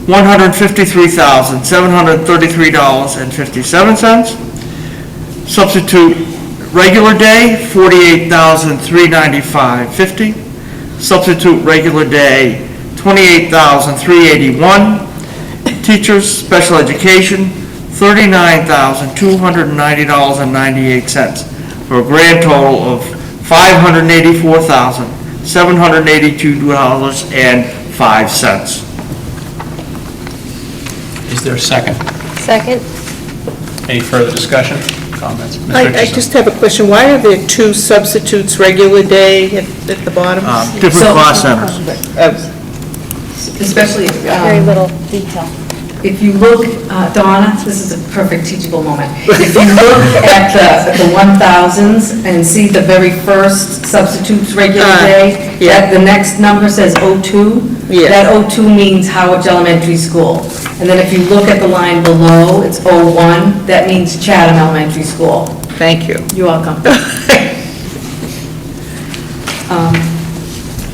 $153,733.57. Substitute regular day, $48,395.50. Substitute regular day, $28,381. Teachers special education, $39,290.98, for a grand total of $584,782.05. Is there a second? Second? Any further discussion, comments? Ms. I Richardson? just have a question. Why are there two substitutes regular day at the bottom? Different cost centers. Especially, Very little detail. if you look, Donna, this is a perfect teachable moment. If you look at the 1000s and see the very first substitutes regular day, yeah. the next number says 02. Yeah. That 02 means Howard Elementary School. And then if you look at the line below, it's 01, that means Chatham Elementary School. Thank you. You're welcome.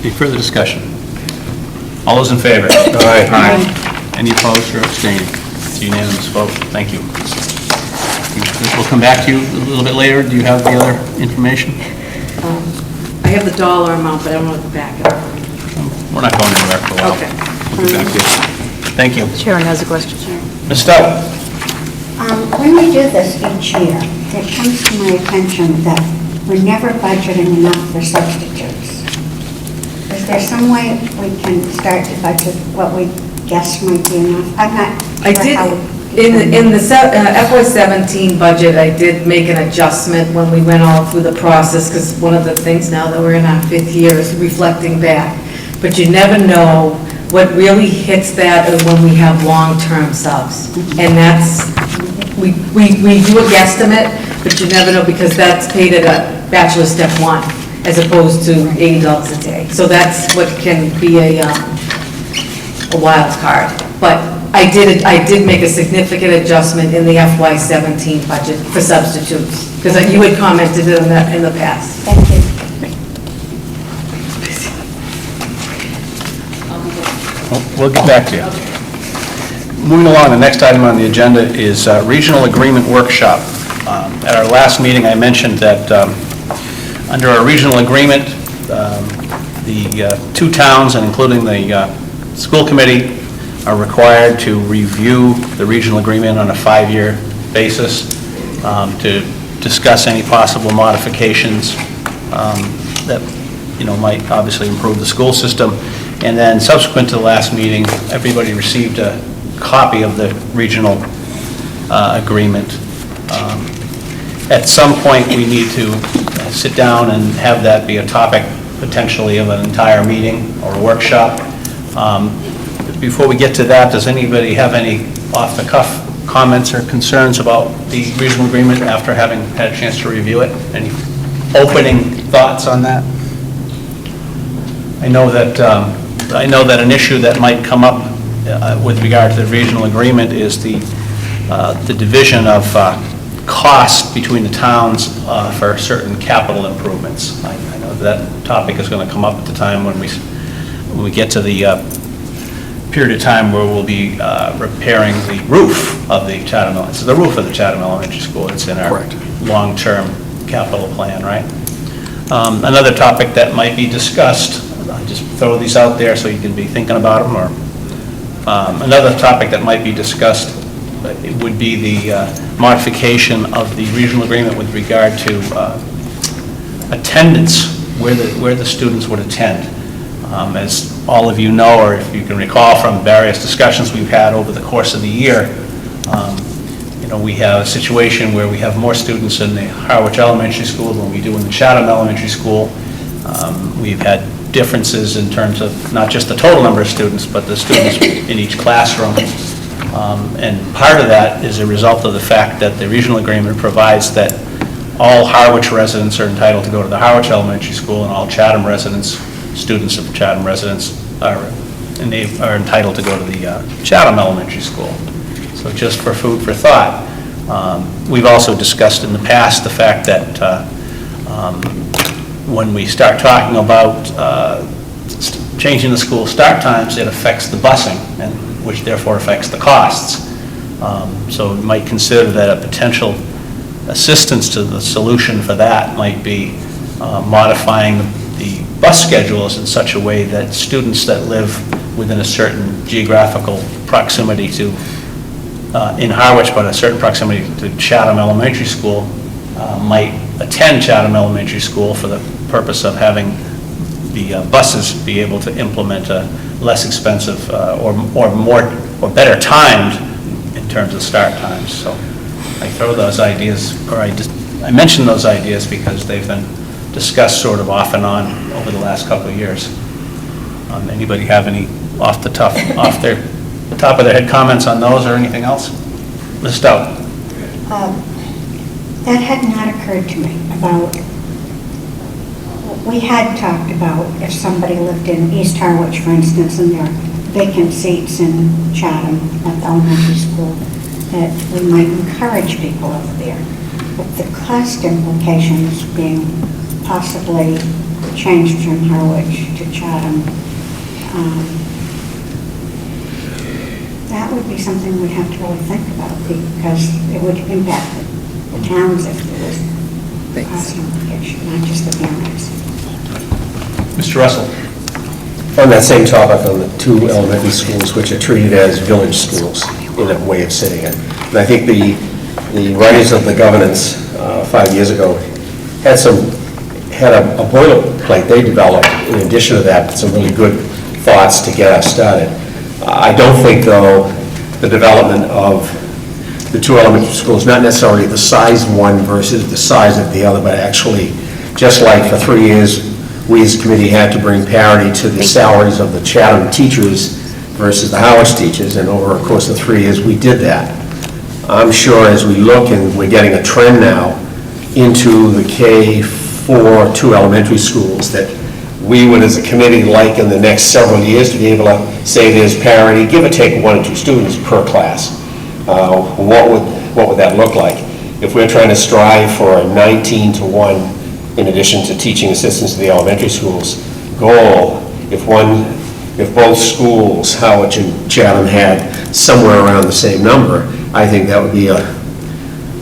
Any further discussion? All those in favor? Aye. Any opposed or abstaining? It's a unanimous vote. Thank you. We'll come back to you a little bit later. Do you have the other information? I have the dollar amount, but I don't want to back it up. We're not going anywhere for a while. Okay. We'll get back to you. Thank you. Sharon has a question. Ms. Stout? When we do this each year, it comes to my attention that we're never budgeting enough for substitutes. Is there some way we can start to budget what we guess might be enough? I'm not I sure did, how we in the FY17 budget, I did make an adjustment when we went all through the process, because one of the things now that we're in our 5th year is reflecting back. But you never know What really hits that is when we have long-term subs. And that's, we do a guesstimate, but you never know because that's paid at a bachelor step 1 as opposed to $80 a day. So that's what can be a wild card. But I did make a significant adjustment in the FY17 budget for substitutes, because you had commented on that in the past. Thank you. We'll get back to you. Moving along, the next item on the agenda is Regional Agreement Workshop. At our last meeting, I mentioned that under our regional agreement, the two towns, and including the school committee, are required to review the regional agreement on a 5-year basis to discuss any possible modifications that, might obviously improve the school system. And then subsequent to the last meeting, everybody received a copy of the regional agreement. At some point, we need to sit down and have that be a topic potentially of an entire meeting or a workshop. Before we get to that, does anybody have any off-the-cuff comments or concerns about the regional agreement after having had a chance to review it? Any opening thoughts on that? I know that an issue that might come up with regard to the regional agreement is the division of cost between the towns for certain capital improvements. I know that topic is going to come up at the time when we get to the period of time where we'll be repairing the roof of the Chatham, it's the roof of the Chatham Elementary School. It's in our long-term capital plan, right? Another topic that might be discussed, I'll just throw these out there so you can be thinking about them, or another topic that might be discussed would be the modification of the regional agreement with regard to attendance, where the students would attend. As all of you know, or if you can recall from various discussions we've had over the course of the year, we have a situation where we have more students in the Harwich Elementary School than we do in the Chatham Elementary School. We've had differences in terms of not just the total number of students, but the students in each classroom. And part of that is a result of the fact that the regional agreement provides that all Harwich residents are entitled to go to the Harwich Elementary School, and all Chatham residents, students of Chatham residents, are entitled to go to the Chatham Elementary School. So just for food for thought. We've also discussed in the past the fact that when we start talking about changing the school start times, it affects the busing, and which therefore affects the costs. So we might consider that a potential assistance to the solution for that might be modifying the bus schedules in such a way that students that live within a certain geographical proximity to, in Harwich, but a certain proximity to Chatham Elementary School, might attend Chatham Elementary School for the purpose of having the buses be able to implement a less expensive or better timed in terms of start times. So I throw those ideas, or I mention those ideas because they've been discussed sort of off and on over the last couple of years. Anybody have any off the top of their head comments on those or anything else? Ms. Stout. That had not occurred to me about, we had talked about if somebody lived in East Harwich, for instance, and there are vacant seats in Chatham at the elementary school, that we might encourage people over there. But the cost implications being possibly changed from Harwich to Chatham, that would be something we'd have to really think about, because it would impact the towns if there was cost implication, not just the parents. Mr. Russell. On that same topic, on the two elementary schools which are treated as village schools in a way of saying it. And I think the writers of the governance 5 years ago had a boilerplate they developed in addition to that, some really good thoughts to get us started. I don't think, though, the development of the two elementary schools, not necessarily the size of one versus the size of the other, but actually, just like for 3 years, we as a committee had to bring parity to the salaries of the Chatham teachers, versus the Howard teachers, and over a course of 3 years, we did that. I'm sure as we look, and we're getting a trend now into the K-4 2 elementary schools, that we would, as a committee, like in the next several years to be able to say there's parity, give or take 1 or 2 students per class. What would that look like? If we're trying to strive for a 19-to-1, in addition to teaching assistants to the elementary schools goal, if both schools, Howard and Chatham, had somewhere around the same number, I think that would be a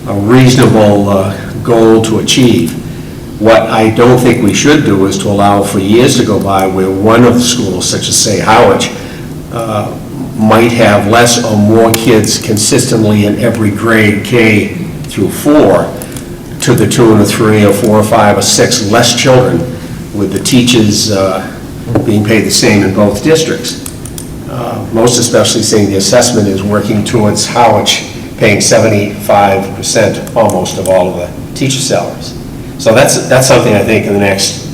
reasonable goal to achieve. What I don't think we should do is to allow for years to go by where one of the schools, such as, say, Howard, might have less or more kids consistently in every grade, K through 4, to the tune of 3 or 4 or 5 or 6 less children, with the teachers being paid the same in both districts. Most especially seeing the assessment is working towards Howard paying 75% almost of all of the teacher salaries. So that's something I think in the next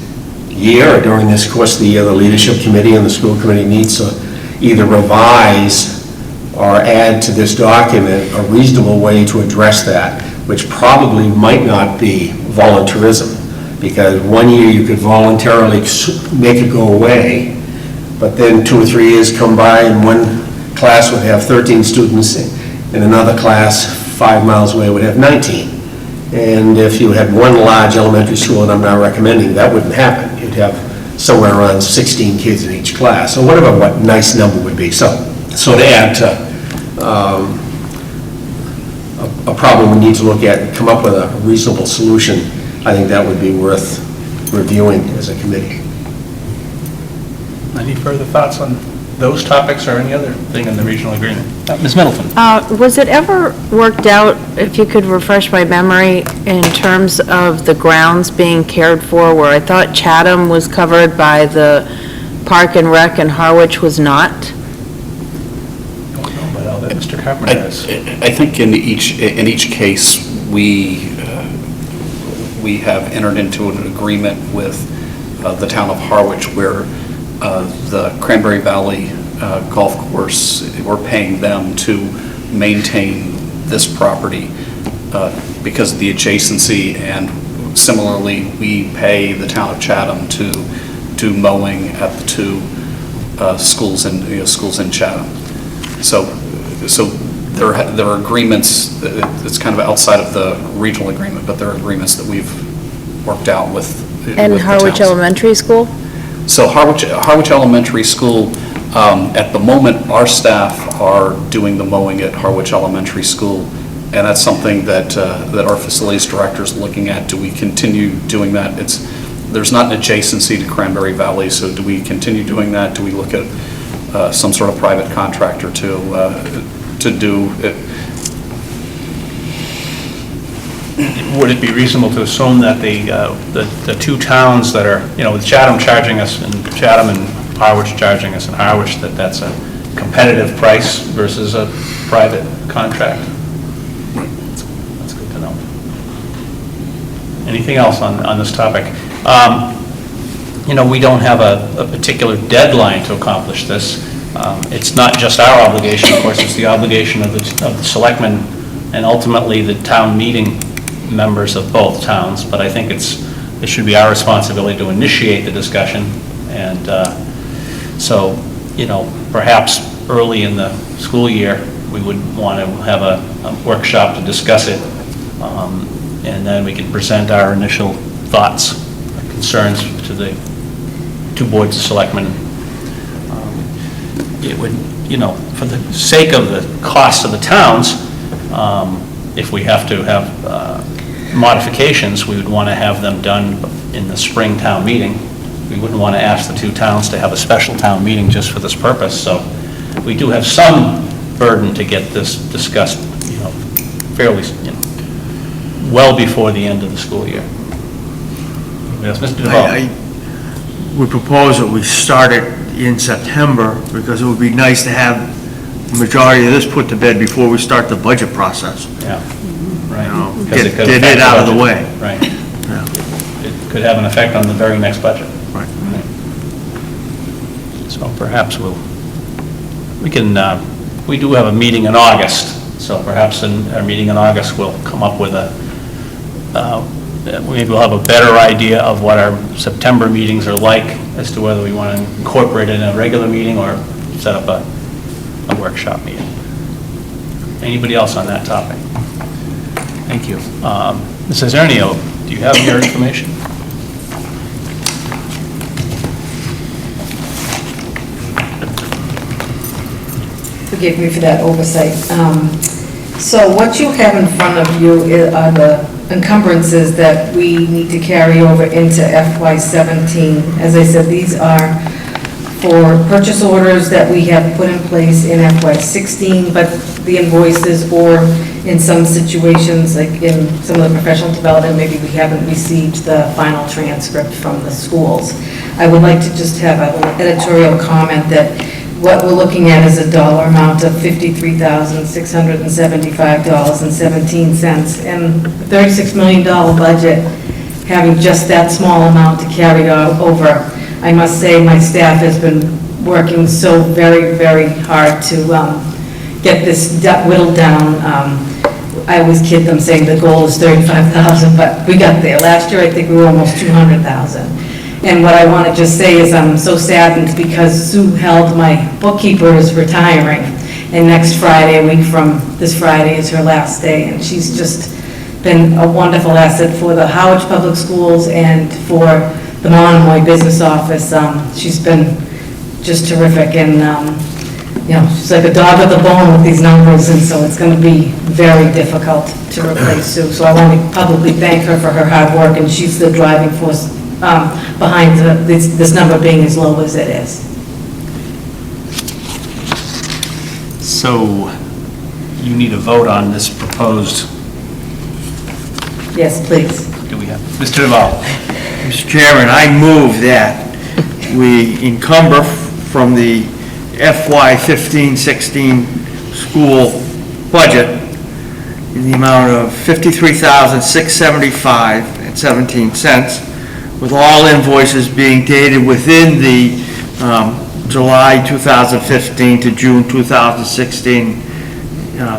year or during this course of the year, the leadership committee and the school committee needs to either revise or add to this document a reasonable way to address that, which probably might not be voluntarism, because 1 year you could voluntarily make it go away, but then 2 or 3 years come by and one class would have 13 students and another class 5 miles away would have 19. And if you had one large elementary school, and I'm not recommending, that wouldn't happen. You'd have somewhere around 16 kids in each class, or whatever what nice number would be. So to add to a problem we need to look at and come up with a reasonable solution, I think that would be worth reviewing as a committee. Any further thoughts on those topics or any other thing in the regional agreement? Ms. Middleton? Was it ever worked out, if you could refresh my memory, in terms of the grounds being cared for, where I thought Chatham was covered by the Park and Rec and Harwich was not? I don't know, but I'll let Mr. Carpenter does. I think in each case, we have entered into an agreement with the town of Harwich where the Cranberry Valley Golf Course, we're paying them to maintain this property because of the adjacency, and similarly, we pay the town of Chatham to do mowing at the 2 schools in Chatham. So there are agreements, it's kind of outside of the regional agreement, but there are agreements that we've worked out with the Harwich towns. Elementary School? So Harwich Elementary School, at the moment, our staff are doing the mowing at Harwich Elementary School, and that's something that our facilities director is looking at. Do we continue doing that? There's not an adjacency to Cranberry Valley, so do we continue doing that? Do we look at some sort of private contractor to do it? Would it be reasonable to assume that the 2 towns that are, with Chatham charging us in Chatham and Harwich charging us in Harwich, that's a competitive price versus a private contract? That's good to know. Anything else on this topic? We don't have a particular deadline to accomplish this. It's not just our obligation, of course, it's the obligation of the selectmen and ultimately the town meeting members of both towns, but I think it should be our responsibility to initiate the discussion, and so, perhaps early in the school year, we would want to have a workshop to discuss it, and then we can present our initial thoughts, concerns to the 2 boards of selectmen. It would, for the sake of the cost of the towns, if we have to have modifications, we would want to have them done in the spring town meeting. We wouldn't want to ask the 2 towns to have a special town meeting just for this purpose, so we do have some burden to get this discussed, fairly, well before the end of the school year. Yes, Mr. Davol. We propose that we start it in September, because it would be nice to have the majority of this put to bed before we start the budget process. Yeah, right. Get it out of the way. Right. Yeah. It could have an effect on the very next budget. Right. So perhaps we'll we do have a meeting in August, so perhaps in our meeting in August, we'll come up with maybe we'll have a better idea of what our September meetings are like, as to whether we want to incorporate it in a regular meeting or set up a workshop meeting. Anybody else on that topic? Thank you. Ms. Isernio, do you have your information? Forgive me for that oversight. So what you have in front of you are the encumbrances that we need to carry over into FY17. As I said, these are for purchase orders that we have put in place in FY16, but the invoices, or in some situations, like in some of the professional development, maybe we haven't received the final transcript from the schools. I would like to just have an editorial comment that what we're looking at is a dollar amount of $53,675.17, and a $36 million budget, having just that small amount to carry over. I must say, my staff has been working so very, very hard to get this whittled down. I always kid them saying the goal is 35,000, but we got there. Last year, I think we were almost 200,000. And what I want to just say is I'm so saddened because Sue Held, my bookkeeper, is retiring. And next Friday, a week from this Friday, is her last day. And she's just been a wonderful asset for the Howard Public Schools and for the Monomoy Business Office. She's been just terrific. And, you know, she's like a dog with a bone with these numbers. And so it's going to be very difficult to replace Sue. So I want to publicly thank her for her hard work. And she's the driving force behind this number being as low as it is. So you need a vote on this proposed. Yes, please. Do we have, Mr. Davol? Mr. Chairman, I move that we encumber from the FY 15-16 school budget in the amount of $53,675.17, with all invoices being dated within the July 2015 to June 2016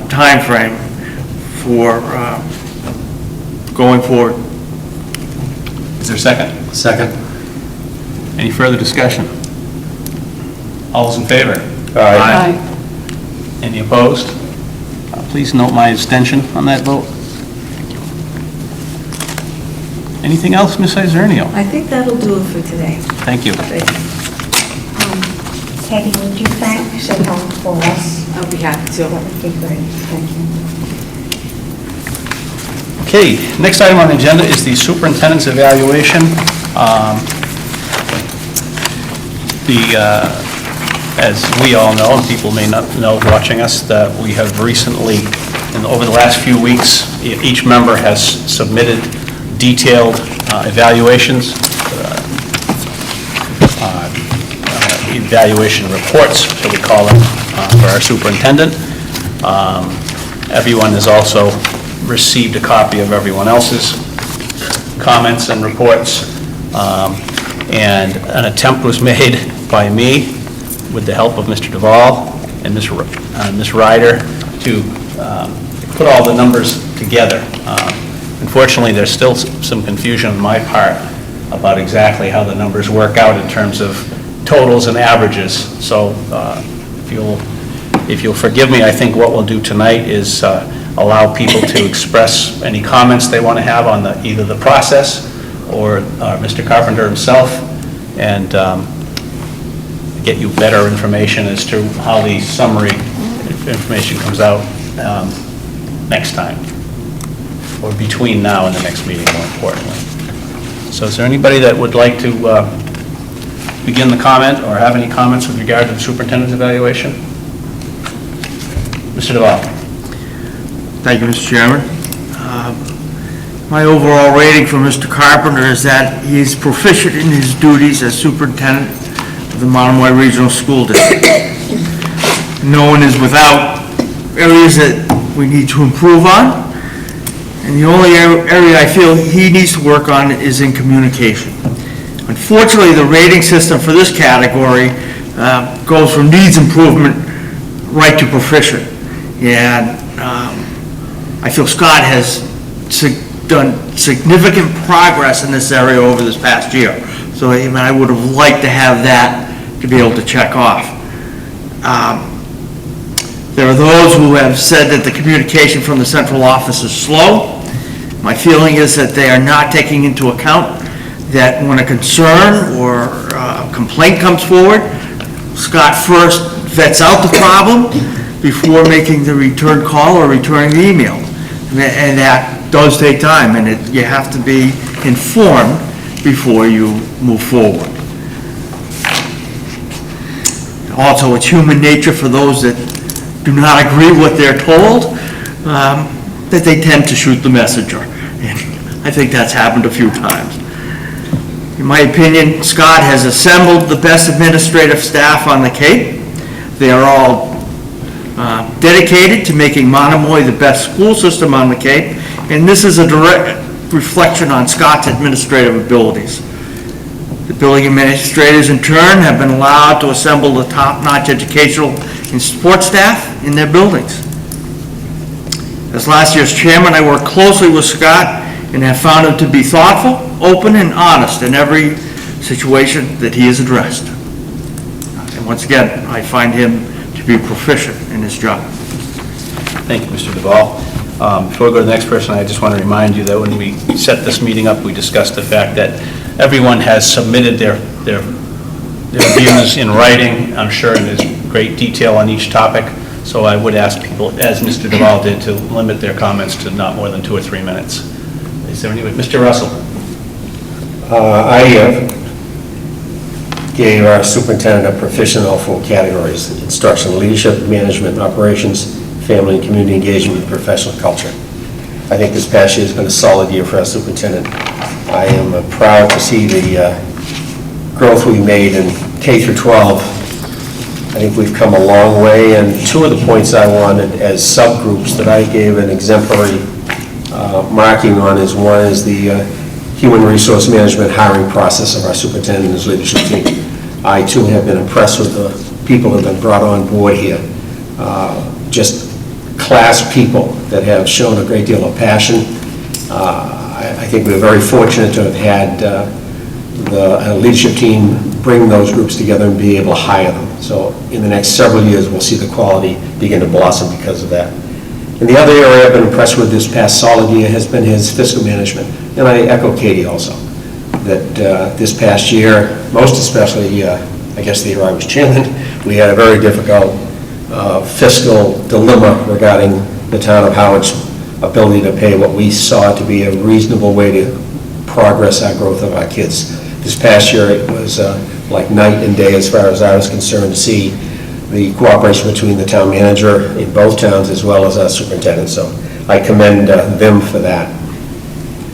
timeframe for going forward. Is there a second? Second. Any further discussion? All those in favor? Aye. Any opposed? Please note my abstention on that vote. Anything else, Ms. Isernio? I think that'll do it for today. Thank you. Peggy, would you thank City Hall for us? I'll be happy to. That would be great, thank you. Okay, next item on the agenda is the superintendent's evaluation. As we all know, and people may not know watching us, that we have recently, over the last few weeks, each member has submitted detailed evaluations, evaluation reports, shall we call them, for our superintendent. Everyone has also received a copy of everyone else's comments and reports, and an attempt was made by me, with the help of Mr. Davol and Ms. Ryder, to put all the numbers together. Unfortunately, there's still some confusion on my part about exactly how the numbers work out in terms of totals and averages. So if you'll forgive me, I think what we'll do tonight is allow people to express any comments they want to have on either the process or Mr. Carpenter himself, and get you better information as to how the summary information comes out next time, or between now and the next meeting, more importantly. So is there anybody that would like to begin the comment or have any comments with regard to the superintendent's evaluation? Mr. Davol. Thank you, Mr. Chairman. My overall rating for Mr. Carpenter is that he is proficient in his duties as superintendent of the Monomoy Regional School District. No one is without areas that we need to improve on, and the only area I feel he needs to work on is in communication. Unfortunately, the rating system for this category goes from needs improvement right to proficient. And I feel Scott has done significant progress in this area over this past year. So I would have liked to have that to be able to check off. There are those who have said that the communication from the central office is slow. My feeling is that they are not taking into account that when a concern or a complaint comes forward, Scott first vets out the problem before making the return call or returning the email. And that does take time, and you have to be informed before you move forward. Also, it's human nature for those that do not agree what they're told, that they tend to shoot the messenger. And I think that's happened a few times. In my opinion, Scott has assembled the best administrative staff on the Cape. They are all dedicated to making Monomoy the best school system on the Cape, and this is a direct reflection on Scott's administrative abilities. The building administrators, in turn, have been allowed to assemble the top-notch educational and support staff in their buildings. As last year's chairman, I worked closely with Scott and have found him to be thoughtful, open, and honest in every situation that he has addressed. And once again, I find him to be proficient in his job. Thank you, Mr. Davol. Before we go to the next person, I just want to remind you that when we set this meeting up, we discussed the fact that everyone has submitted their views in writing. I'm sure there's great detail on each topic, so I would ask people, as Mr. Davol did, to limit their comments to not more than 2 or 3 minutes. Is there any, Mr. Russell? I gave our superintendent a proficient in all 4 categories: instructional leadership, management, and operations, family and community engagement, and professional culture. I think this past year has been a solid year for our superintendent. I am proud to see the growth we made in K through 12. I think we've come a long way, and 2 of the points I wanted as subgroups that I gave an exemplary marking on is, one is the human resource management hiring process of our superintendent and his leadership team. I too have been impressed with the people that have been brought on board here. Just class people that have shown a great deal of passion. I think we're very fortunate to have had the leadership team bring those groups together and be able to hire them. So in the next several years, we'll see the quality begin to blossom because of that. And the other area I've been impressed with this past solid year has been his fiscal management. And I echo Katie also, that this past year, most especially, I guess the year I was chairman, we had a very difficult fiscal dilemma regarding the town of Howard's ability to pay what we saw to be a reasonable way to progress our growth of our kids. This past year, it was like night and day as far as I was concerned to see the cooperation between the town manager in both towns as well as our superintendent. So I commend them for that.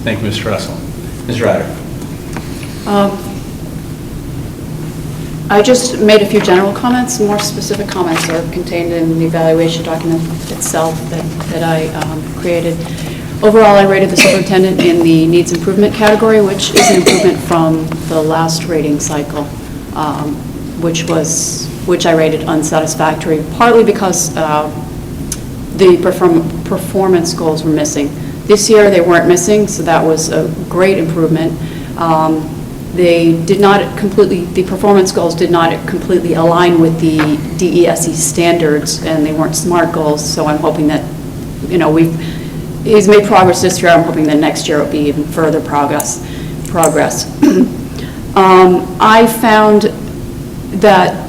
Thank you, Mr. Russell. Ms. Ryder. I just made a few general comments. More specific comments are contained in the evaluation document itself that I created. Overall, I rated the superintendent in the needs improvement category, which is an improvement from the last rating cycle, which I rated unsatisfactory, partly because the performance goals were missing. This year, they weren't missing, so that was a great improvement. The performance goals did not completely align with the DESE standards, and they weren't SMART goals, so I'm hoping that, he's made progress this year. I'm hoping that next year will be even further progress. I found that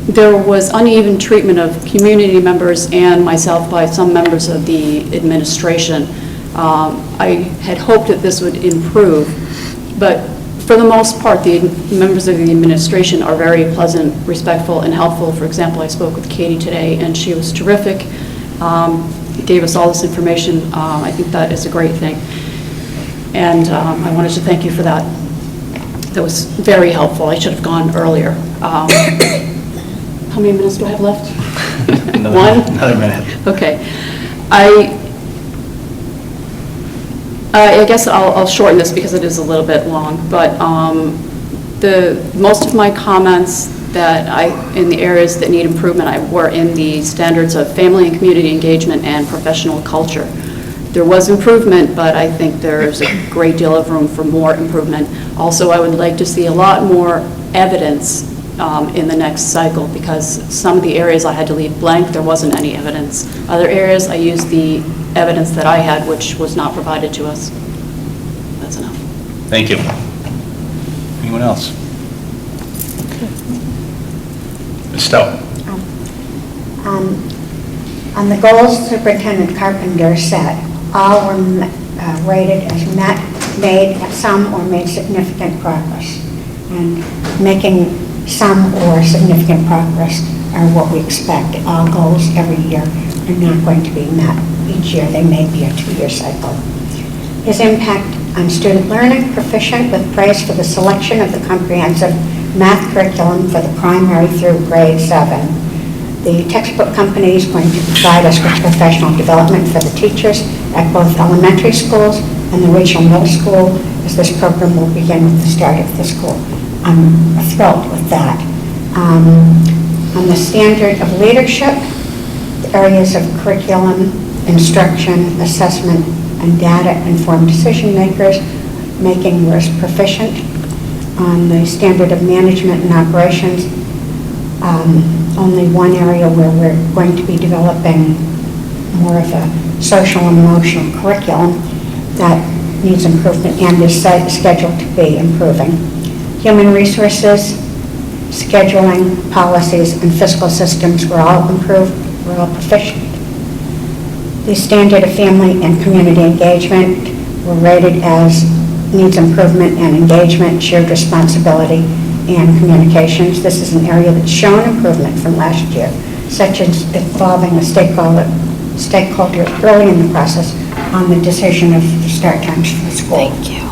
there was uneven treatment of community members and myself by some members of the administration. I had hoped that this would improve, but for the most part, the members of the administration are very pleasant, respectful, and helpful. For example, I spoke with Katie today, and she was terrific. Gave us all this information. I think that is a great thing. And I wanted to thank you for that. That was very helpful. I should have gone earlier. How many minutes do I have left? One? Another minute. Okay. I guess I'll shorten this because it is a little bit long, but most of my comments in the areas that need improvement, were in the standards of family and community engagement and professional culture. There was improvement, but I think there's a great deal of room for more improvement. Also, I would like to see a lot more evidence in the next cycle, because some of the areas I had to leave blank, there wasn't any evidence. Other areas, I used the evidence that I had, which was not provided to us. That's enough. Thank you. Anyone else? Ms. Stout? On the goals Superintendent Carpenter set, all were rated as met, made some or made significant progress. And making some or significant progress are what we expect. All goals every year are not going to be met each year. They may be a 2-year cycle. His impact on student learning, proficient with praise for the selection of the comprehensive math curriculum for the primary through grade 7. The textbook company is going to provide us with professional development for the teachers at both elementary schools and the regional middle school, as this program will begin with the start of the school. I'm thrilled with that. On the standard of leadership, the areas of curriculum, instruction, assessment, and data-informed decision makers, making was proficient. On the standard of management and operations, only one area where we're going to be developing more of a social and emotional curriculum that needs improvement and is scheduled to be improving. Human resources, scheduling, policies, and fiscal systems were all improved, were all proficient. The standard of family and community engagement were rated as needs improvement and engagement, shared responsibility, and communications. This is an area that's shown improvement from last year, such as involving the stakeholders early in the process on the decision of the start times for the school. Thank you.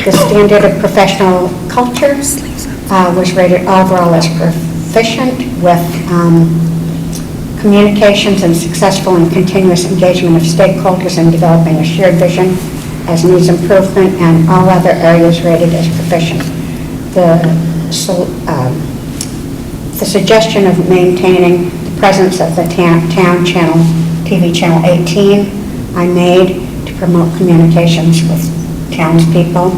The standard of professional culture was rated overall as proficient with communications and successful and continuous engagement of stakeholders in developing a shared vision as needs improvement, and all other areas rated as proficient. The suggestion of maintaining the presence of the town channel, TV channel 18, I made to promote communications with townspeople,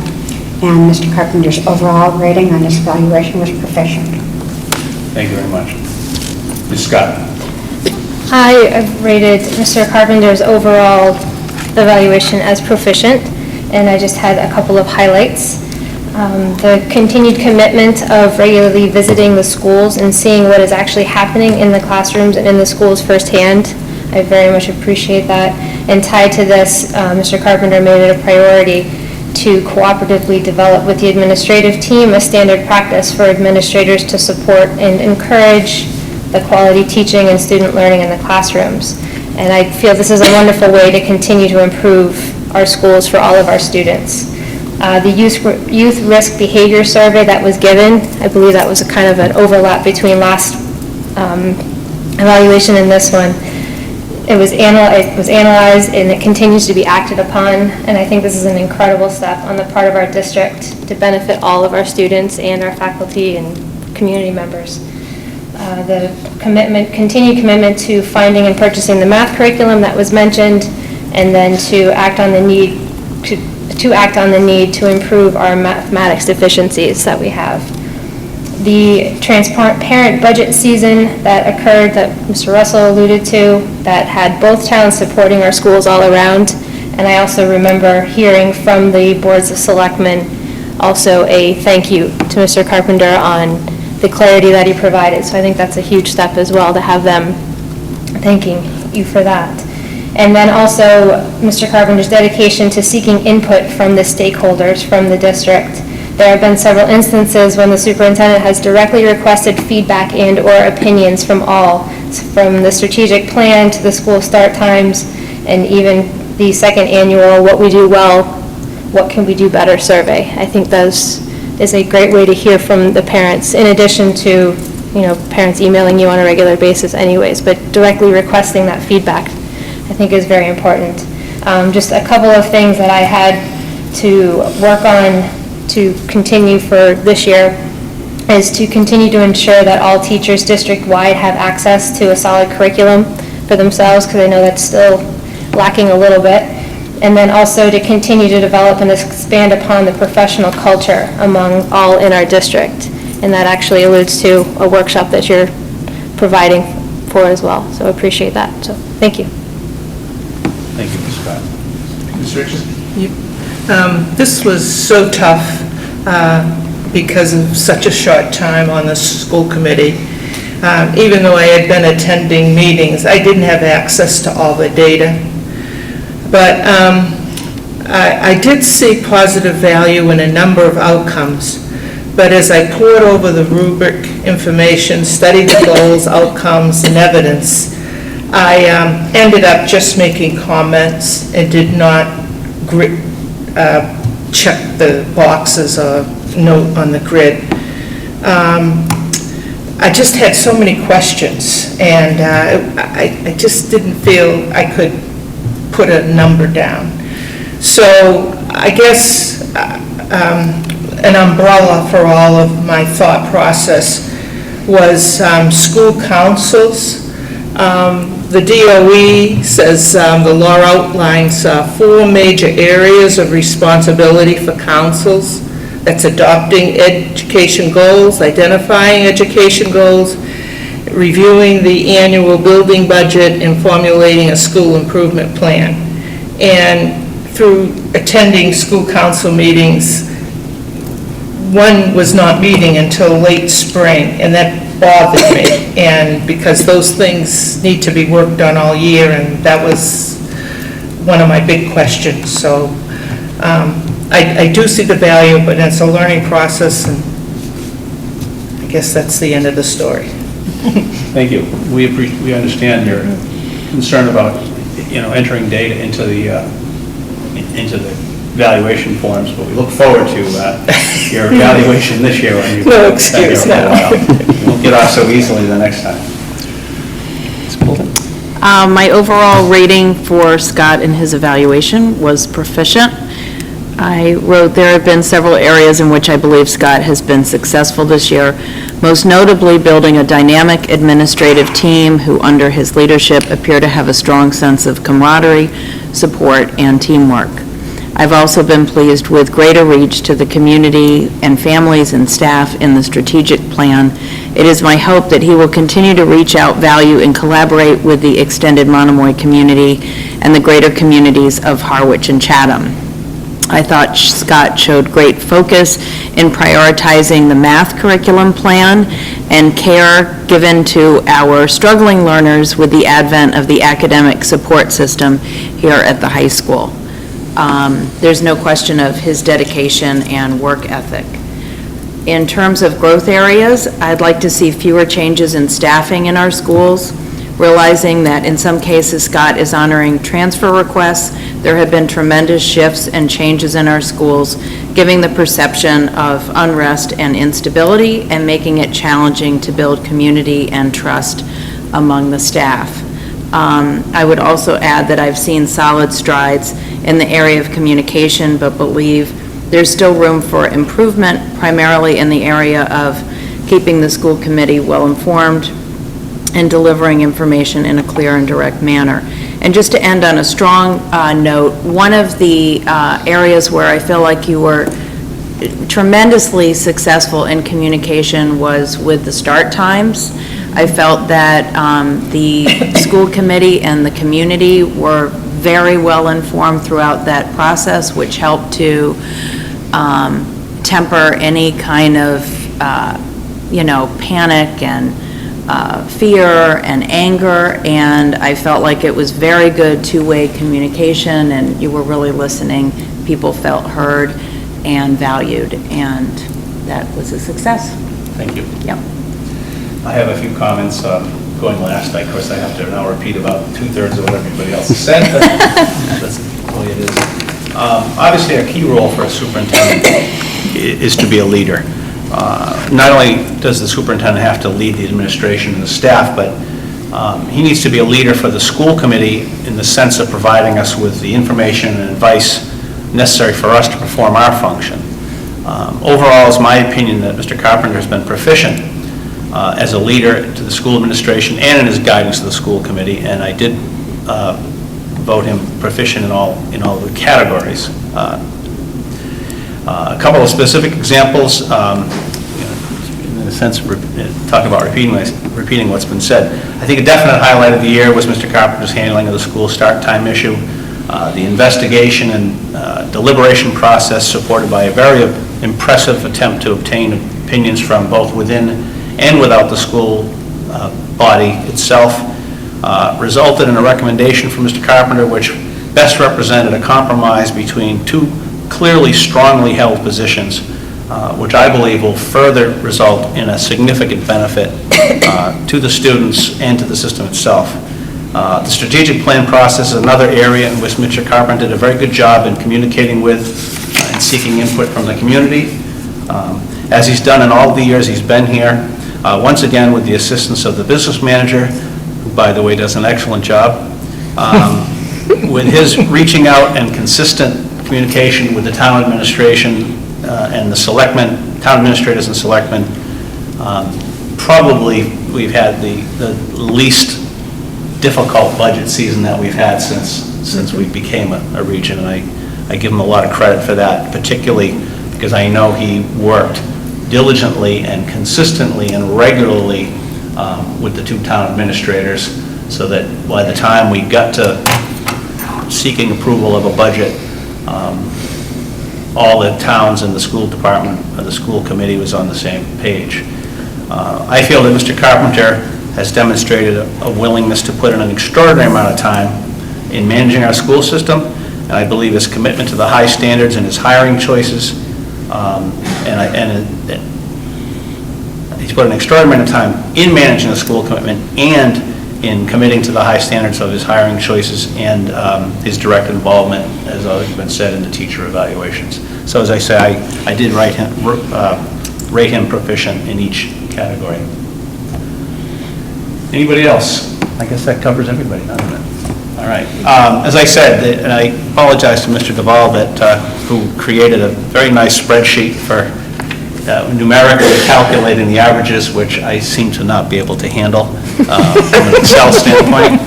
and Mr. Carpenter's overall rating on this evaluation was proficient. Thank you very much. Ms. Scott? I've rated Mr. Carpenter's overall evaluation as proficient, and I just had a couple of highlights. The continued commitment of regularly visiting the schools and seeing what is actually happening in the classrooms and in the schools firsthand. I very much appreciate that. And tied to this, Mr. Carpenter made it a priority to cooperatively develop with the administrative team a standard practice for administrators to support and encourage the quality teaching and student learning in the classrooms. And I feel this is a wonderful way to continue to improve our schools for all of our students. The youth risk behavior survey that was given, I believe that was a kind of an overlap between last evaluation and this one. It was analyzed and it continues to be acted upon, and I think this is an incredible step on the part of our district to benefit all of our students and our faculty and community members. The continued commitment to finding and purchasing the math curriculum that was mentioned, and then to act on the need to improve our mathematics deficiencies that we have. The transparent budget season that occurred, that Mr. Russell alluded to, that had both towns supporting our schools all around, and I also remember hearing from the boards of selectmen also a thank you to Mr. Carpenter on the clarity that he provided. So I think that's a huge step as well, to have them thanking you for that. And then also Mr. Carpenter's dedication to seeking input from the stakeholders from the district. There have been several instances when the superintendent has directly requested feedback and or opinions from all, from the strategic plan to the school start times, and even the second annual What We Do Well, What Can We Do Better survey. I think those is a great way to hear from the parents, in addition to, parents emailing you on a regular basis anyways, but directly requesting that feedback, I think is very important. Just a couple of things that I had to work on to continue for this year is to continue to ensure that all teachers district-wide have access to a solid curriculum for themselves, because I know that's still lacking a little bit. And then also to continue to develop and expand upon the professional culture among all in our district. And that actually alludes to a workshop that you're providing for as well. So I appreciate that. So thank you. Thank you, Ms. Scott. Ms. Richardson? This was so tough because of such a short time on the school committee. Even though I had been attending meetings, I didn't have access to all the data. But I did see positive value in a number of outcomes. But as I pored over the rubric information, studied the goals, outcomes, and evidence, I ended up just making comments and did not check the boxes or note on the grid. I just had so many questions, and I just didn't feel I could put a number down. So I guess an umbrella for all of my thought process was school councils. The DOE says the law outlines 4 major areas of responsibility for councils. That's adopting education goals, identifying education goals, reviewing the annual building budget, and formulating a school improvement plan. And through attending school council meetings, one was not meeting until late spring, and that bothered me, and because those things need to be worked on all year, and that was one of my big questions. So I do see the value, but it's a learning process, and I guess that's the end of the story. Thank you. We understand your concern about, entering data into the evaluation forms, but we look forward to your evaluation this year when you've No been here excuse for a now. while. You won't get off so easily the next time. Ms. Bolton? My overall rating for Scott in his evaluation was proficient. I wrote, there have been several areas in which I believe Scott has been successful this year, most notably building a dynamic administrative team who, under his leadership, appear to have a strong sense of camaraderie, support, and teamwork. I've also been pleased with greater reach to the community and families and staff in the strategic plan. It is my hope that he will continue to reach out, value, and collaborate with the extended Monomoy community and the greater communities of Harwich and Chatham. I thought Scott showed great focus in prioritizing the math curriculum plan and care given to our struggling learners with the advent of the academic support system here at the high school. There's no question of his dedication and work ethic. In terms of growth areas, I'd like to see fewer changes in staffing in our schools, realizing that in some cases Scott is honoring transfer requests. There have been tremendous shifts and changes in our schools, giving the perception of unrest and instability and making it challenging to build community and trust among the staff. I would also add that I've seen solid strides in the area of communication, but believe there's still room for improvement, primarily in the area of keeping the school committee well-informed and delivering information in a clear and direct manner. And just to end on a strong note, one of the areas where I feel like you were tremendously successful in communication was with the start times. I felt that the school committee and the community were very well informed throughout that process, which helped to temper any kind of, panic and fear and anger, and I felt like it was very good two-way communication, and you were really listening. People felt heard and valued, and that was a success. Thank you. Yep. I have a few comments. Going last, of course, I have to now repeat about 2/3 of what everybody else has said, but that's the way it is. Obviously, a key role for a superintendent is to be a leader. Not only does the superintendent have to lead the administration and the staff, but he needs to be a leader for the school committee in the sense of providing us with the information and advice necessary for us to perform our function. Overall, it's my opinion that Mr. Carpenter has been proficient as a leader to the school administration and in his guidance to the school committee, and I did vote him proficient in all the categories. A couple of specific examples, in a sense, talking about repeating what's been said. I think a definite highlight of the year was Mr. Carpenter's handling of the school start time issue, the investigation and deliberation process supported by a very impressive attempt to obtain opinions from both within and without the school body itself, resulted in a recommendation from Mr. Carpenter which best represented a compromise between two clearly strongly held positions, which I believe will further result in a significant benefit to the students and to the system itself. The strategic plan process is another area in which Mr. Carpenter did a very good job in communicating with and seeking input from the community, as he's done in all the years he's been here, once again with the assistance of the business manager, who, by the way, does an excellent job, with his reaching out and consistent communication with the town administration and the selectmen, town administrators and selectmen. Probably we've had the least difficult budget season that we've had since we became a region, and I give him a lot of credit for that, particularly because I know he worked diligently and consistently and regularly with the two town administrators, so that by the time we got to seeking approval of a budget, all the towns and the school department or the school committee was on the same page. I feel that Mr. Carpenter has demonstrated a willingness to put in an extraordinary amount of time in managing our school system, and I believe his commitment to the high standards and his hiring choices, he's put an extraordinary amount of time in managing the school commitment and in committing to the high standards of his hiring choices and his direct involvement, as has been said, in the teacher evaluations. So as I say, I did rate him proficient in each category. Anybody else? I guess that covers everybody, doesn't it? All right. As I said, and I apologize to Mr. Davol who created a very nice spreadsheet for numerically calculating the averages, which I seem to not be able to handle from an Excel standpoint.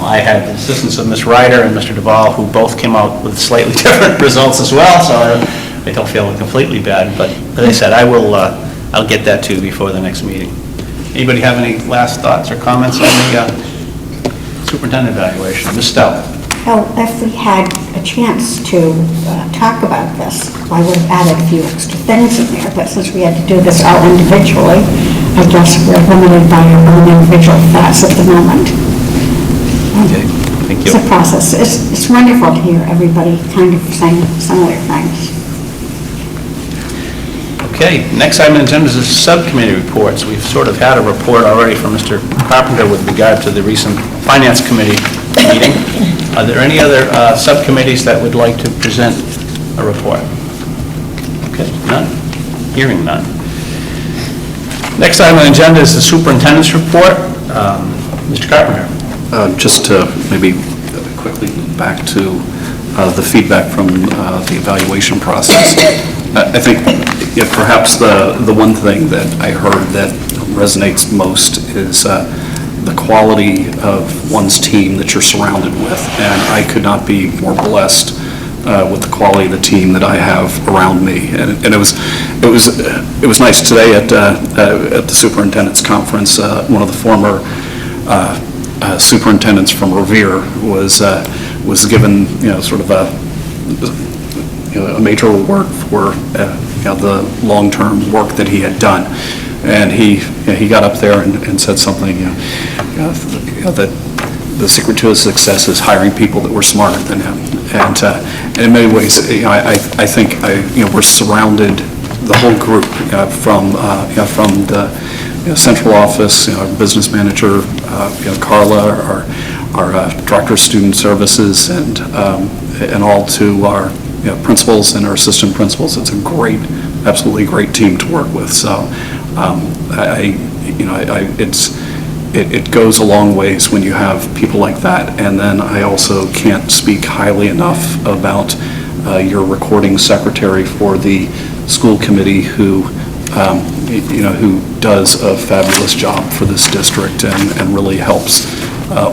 I had the assistance of Ms. Ryder and Mr. Davol, who both came out with slightly different results as well, so I don't feel completely bad. But as I said, I'll get that to you before the next meeting. Anybody have any last thoughts or comments on the superintendent evaluation? Ms. Stout. Well, if we had a chance to talk about this, I would have added a few extra things in there, but since we had to do this all individually, I guess we're limited by our own individual thoughts at the moment. Okay, thank you. It's a process. It's wonderful to hear everybody kind of saying similar things. Okay, next item on the agenda is subcommittee reports. We've sort of had a report already from Mr. Carpenter with regard to the recent Finance Committee meeting. Are there any other subcommittees that would like to present a report? Okay, none? Hearing none. Next item on the agenda is the superintendent's report. Mr. Carpenter. Just to maybe quickly back to the feedback from the evaluation process. I think perhaps the one thing that I heard that resonates most is the quality of one's team that you're surrounded with, and I could not be more blessed with the quality of the team that I have around me. And it was nice today at the superintendent's conference. One of the former superintendents from Revere was given sort of a major award for the long-term work that he had done. And he got up there and said something, that the secret to his success is hiring people that were smarter than him. And in many ways, I think we're surrounded, the whole group, from the central office, our business manager, Carla, our director of student services, and all to our principals and our assistant principals. It's a great, absolutely great team to work with. So it goes a long ways when you have people like that. And then I also can't speak highly enough about your recording secretary for the school committee who, who does a fabulous job for this district and really helps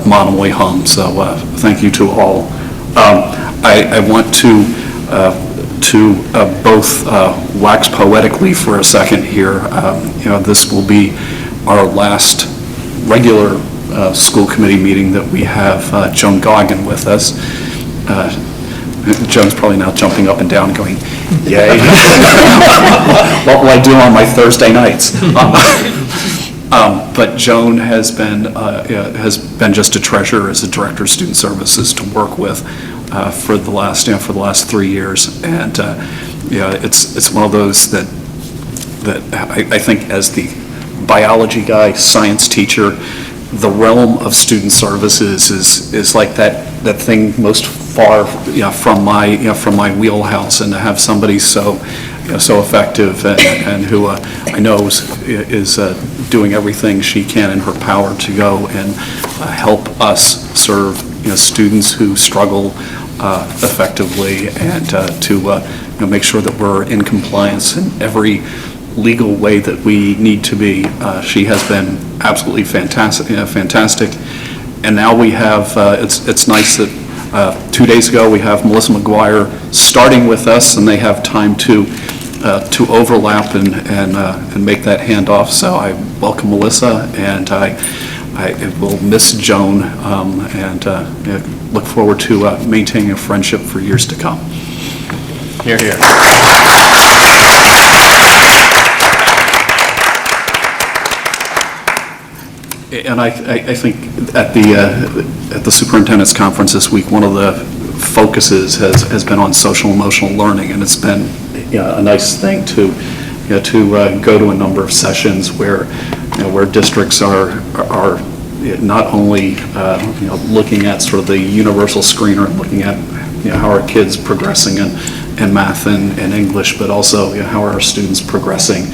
Monomoy hum. So thank you to all. I want to both wax poetically for a second here. This will be our last regular school committee meeting that we have Joan Goggin with us. Joan's probably now jumping up and down going, yay. What will I do on my Thursday nights? But Joan has been just a treasure as a director of student services to work with for the last 3 years, and it's one of those that I think as the biology guy, science teacher, the realm of student services is like that thing most far from my wheelhouse, and to have somebody so effective and who I know is doing everything she can in her power to go and help us serve students who struggle effectively, and to make sure that we're in compliance in every legal way that we need to be. She has been absolutely fantastic. And now we have, it's nice that 2 days ago we have Melissa McGuire starting with us, and they have time to overlap and make that handoff. So I welcome Melissa, and I will miss Joan, and look forward to maintaining a friendship for years to come. Here, here. And I think at the superintendent's conference this week, one of the focuses has been on social emotional learning, and it's been a nice thing to go to a number of sessions where districts are not only looking at sort of the universal screener and looking at how are kids progressing in math and English, but also how are our students progressing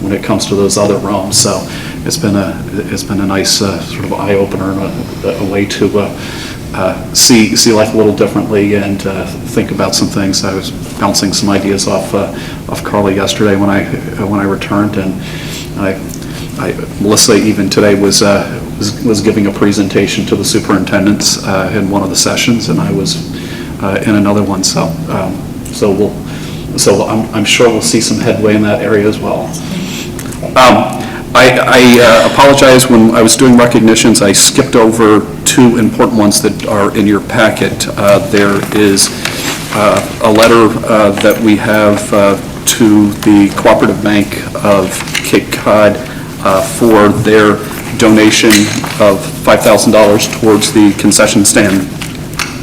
when it comes to those other realms. So it's been a nice sort of eye opener, a way to see life a little differently and think about some things. I was bouncing some ideas off Carly yesterday when I returned, and Melissa even today was giving a presentation to the superintendents in one of the sessions, and I was in another one. So I'm sure we'll see some headway in that area as well. I apologize, when I was doing recognitions, I skipped over two important ones that are in your packet. There is a letter that we have to the Cooperative Bank of Cape Cod for their donation of $5,000 towards the concession stand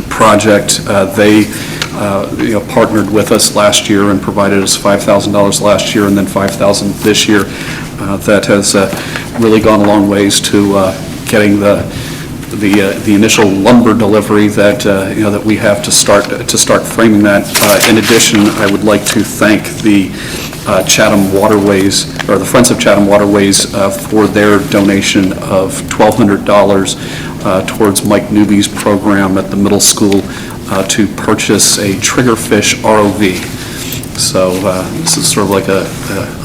project. They partnered with us last year and provided us $5,000 last year and then $5,000 this year. That has really gone a long ways to getting the initial lumber delivery that we have to start framing that. In addition, I would like to thank the Chatham Waterways, or the Friends of Chatham Waterways, for their donation of $1,200 towards Mike Newby's program at the middle school to purchase a triggerfish ROV. So this is sort of like a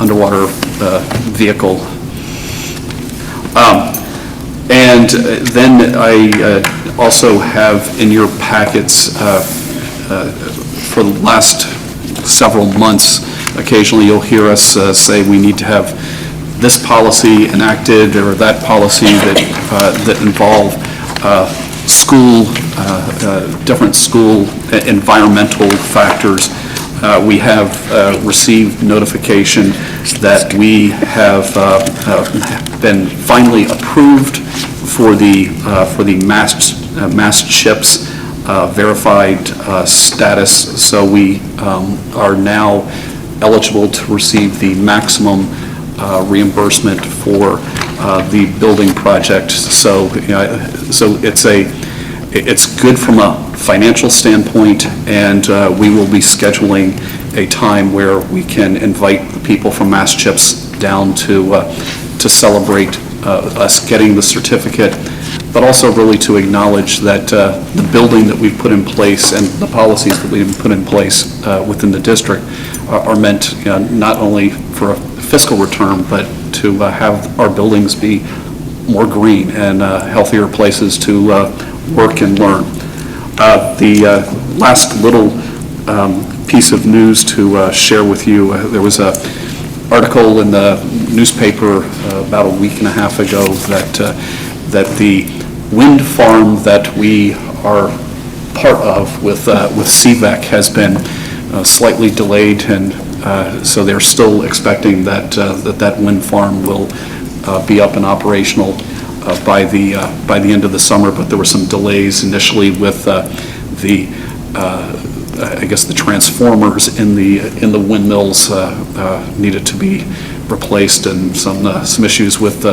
underwater vehicle. And then I also have in your packets for the last several months, occasionally you'll hear us say we need to have this policy enacted or that policy that involve different school environmental factors. We have received notification that we have been finally approved for the mass chips verified status. So we are now eligible to receive the maximum reimbursement for the building project. So it's good from a financial standpoint, and we will be scheduling a time where we can invite the people from Mass Chips down to celebrate us getting the certificate, but also really to acknowledge that the building that we've put in place and the policies that we've put in place within the district are meant not only for a fiscal return, but to have our buildings be more green and healthier places to work and learn. The last little piece of news to share with you, there was an article in the newspaper about a week and a half ago that the wind farm that we are part of with CVEC has been slightly delayed, and so they're still expecting that that wind farm will be up and operational by the end of the summer. But there were some delays initially with I guess the transformers in the windmills needed to be replaced, and some issues with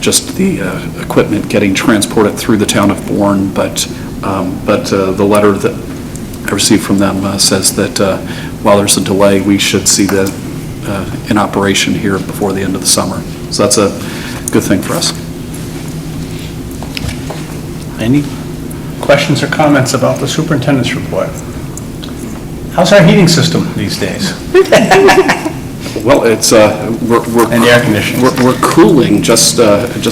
just the equipment getting transported through the town of Bourne. But the letter that I received from them says that while there's a delay, we should see that in operation here before the end of the summer. So that's a good thing for us. Any questions or comments about the superintendent's report? How's our heating system these days? Well, it's we're And the air conditioning. We're cooling just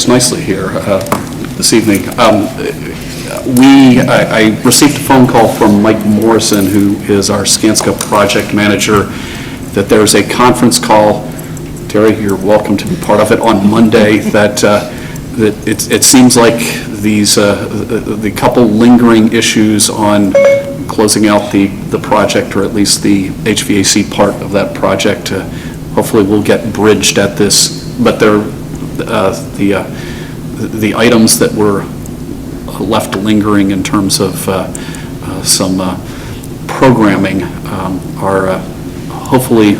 nicely here this evening. I received a phone call from Mike Morrison, who is our Skanska project manager, that there's a conference call. Terry, you're welcome to be part of it on Monday. That it seems like the couple lingering issues on closing out the project, or at least the HVAC part of that project, hopefully will get bridged at this. But the items that were left lingering in terms of some programming are hopefully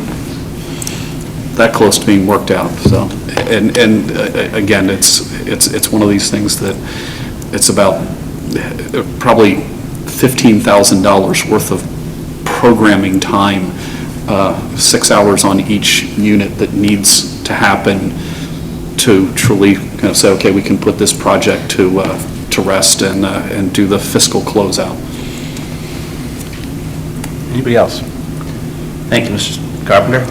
that close to being worked out. So, and again, it's one of these things that it's about probably $15,000 worth of programming time, 6 hours on each unit that needs to happen to truly kind of say, okay, we can put this project to rest and do the fiscal closeout. Anybody else? Thank you, Mr. Carpenter.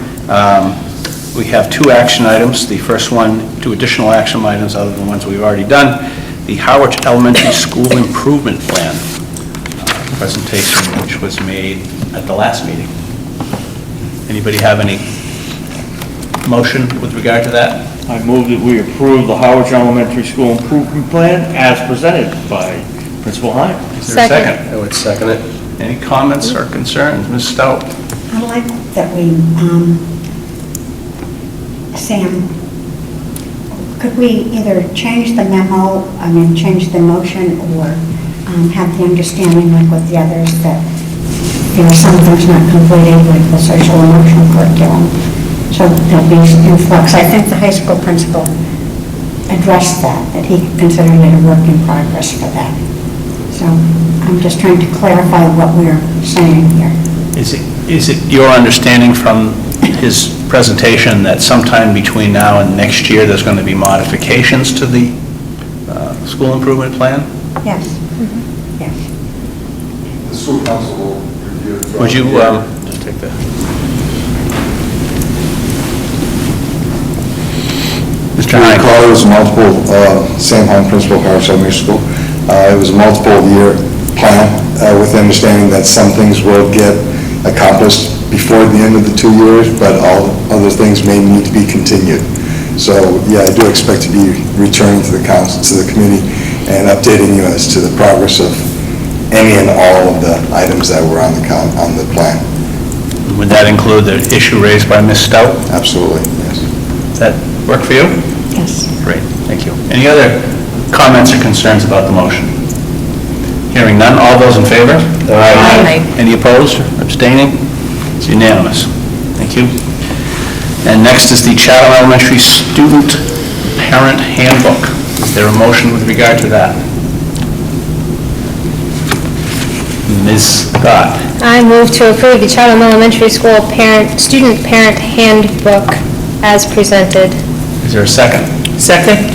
We have two action items. The first one, two additional action items other than ones we've already done. The Harwich Elementary School Improvement Plan presentation, which was made at the last meeting. Anybody have any motion with regard to that? I move that we approve the Howard Elementary School Improvement Plan as presented by Principal Hine. Is there a second? I would second it. Any comments or concerns? Ms. Stout? I'd like that we, Sam, could we either change the memo, change the motion, or have the understanding, like with the others, that something's not completed with the social emotional curriculum, so there'll be influx. I think the high school principal addressed that he considered it a work in progress for that. So I'm just trying to clarify what we're saying here. Is it your understanding from his presentation that sometime between now and next year there's going to be modifications to the school improvement plan? Yes. Yes. The school council will review it. Would you just take that? Mr. I Hine. recall it was multiple, Sam Hine, principal of Harwich Elementary School. It was a multiple-year plan with the understanding that some things will get accomplished before the end of the 2 years, but all other things may need to be continued. So, yeah, I do expect to be returning to the council, to the committee, and updating you as to the progress of any and all of the items that were on the plan. Would that include the issue raised by Ms. Stout? Absolutely, yes. Does that work for you? Yes. Great, thank you. Any other comments or concerns about the motion? Hearing none, all those in favor? Aye. Any opposed, abstaining? It's unanimous. Thank you. And next is the Chatham Elementary Student Parent Handbook. Is there a motion with regard to that? Ms. Scott? I move to approve the Chatham Elementary School Student Parent Handbook as presented. Is there a second? Second?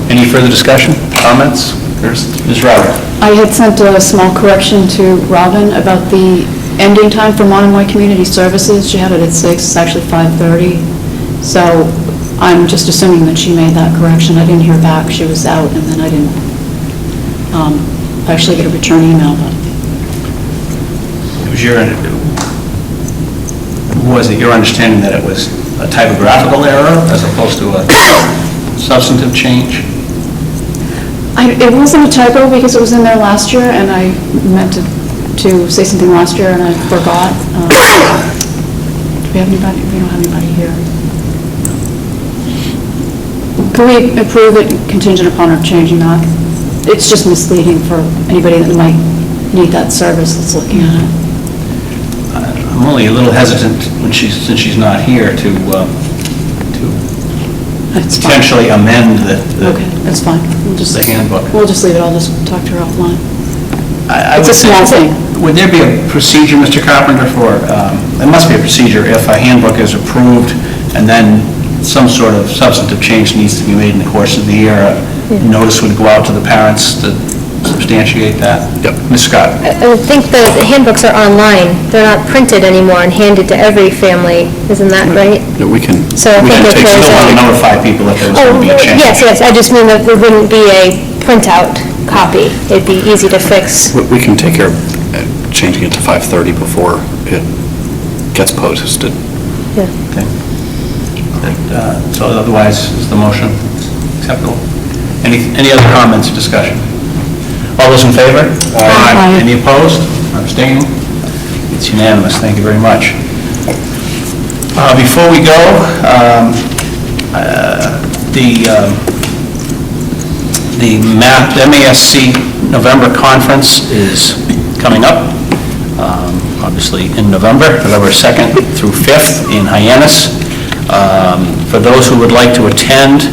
Any further discussion, comments? Ms. Ryder? I had sent a small correction to Robin about the ending time for Monomoy Community Services. She had it at 6, it's actually 5:30. So I'm just assuming that she made that correction. I didn't hear back, she was out, and then I didn't actually get a return email, but. Was it your understanding that it was a typographical error as opposed to a substantive change? It wasn't a typo because it was in there last year, and I meant to say something last year, and I forgot. Do we have anybody? We don't have anybody here. Can we approve it contingent upon her changing that? It's just misleading for anybody that might need that service that's looking at it. I'm only a little hesitant since she's not here to That's fine. potentially amend Okay, that's fine. the handbook. We'll just leave it. I'll just talk to her offline. It's a small thing. Would there be a procedure, Mr. Carpenter, there must be a procedure if a handbook is approved and then some sort of substantive change needs to be made in the course of the year, notice would go out to the parents to substantiate that? Yep. Ms. Scott? I think the handbooks are online. They're not printed anymore and handed to every family. Isn't that right? Yeah, we can, So I we think can if take there's Still want to a... notify people that there's going to be a change. Yes, I just mean that there wouldn't be a printout copy. It'd be easy to fix. we can take care of changing it to 5:30 before it gets posted. Yeah. Okay. So otherwise, is the motion acceptable? Any other comments or discussion? All those in favor? Aye. Any opposed? Abstaining? It's unanimous. Thank you very much. Before we go, the MASC November conference is coming up, obviously in November 2nd through 5th in Hyannis. For those who would like to attend,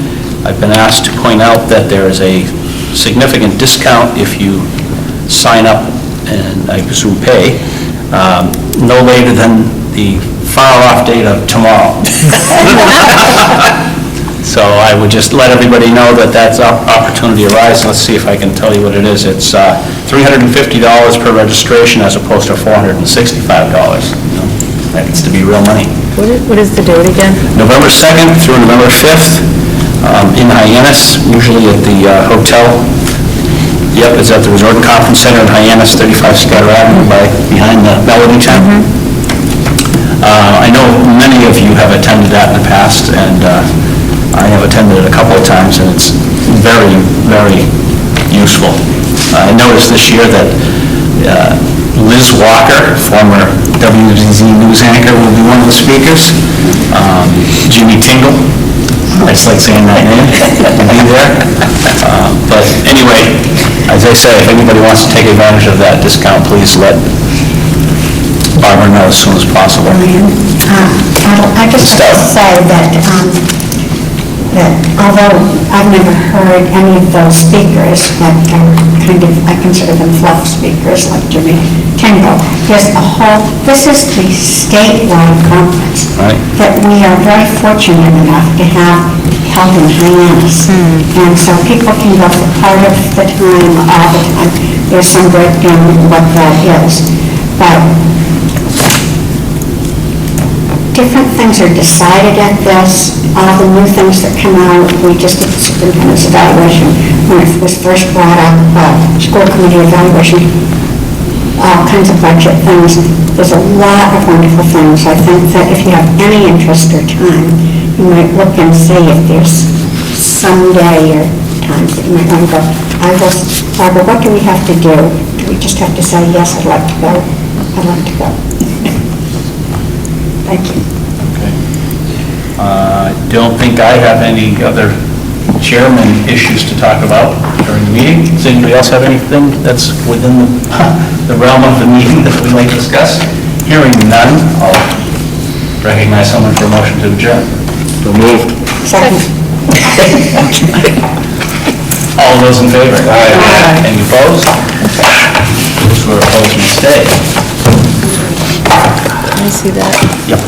I've been asked to point out that there is a significant discount if you sign up and I presume pay, no later than the far-off date of tomorrow. So I would just let everybody know that that's opportunity arises. Let's see if I can tell you what it is. It's $350 per registration as opposed to $465. That gets to be real money. What is the date again? November 2nd through November 5th in Hyannis, usually at the hotel. Yep, it's at the Resort and Conference Center in Hyannis, 35 Scudder Avenue, behind the Melody Tent. I know many of you have attended that in the past, and I have attended it a couple of times, and it's very, very useful. I noticed this year that Liz Walker, former WZZ news anchor, will be one of the speakers. Jimmy Tingle, I just like saying that name, will be there. But anyway, as I say, if anybody wants to take advantage of that discount, please let Barbara know as soon as possible. I just have to say that although I've never heard any of those speakers that are kind of, I consider them fluff speakers like Jimmy Tingle, this is the statewide conference that we are very fortunate enough to have held in Hyannis. And so people can go for part of the time, all the time. There's some breakdown of what that is. But different things are decided at this. All the new things that come out, we just did the superintendent's evaluation when it was first brought up, school committee evaluation, all kinds of budget things. There's a lot of wonderful things. I think that if you have any interest or time, you might look and see if there's some day or times that you might want to go. Barbara, what do we have to do? Do we just have to say, yes, I'd like to go? I'd like to go. Thank you. I don't think I have any other chairman issues to talk about during the meeting. Does anybody else have anything that's within the realm of the meeting that we'd like to discuss? Hearing none, I'll recognize someone for a motion to adjourn. So moved. Second. All those in favor? Aye. Any opposed? Those who are opposed may stay. Can I see that? Yep.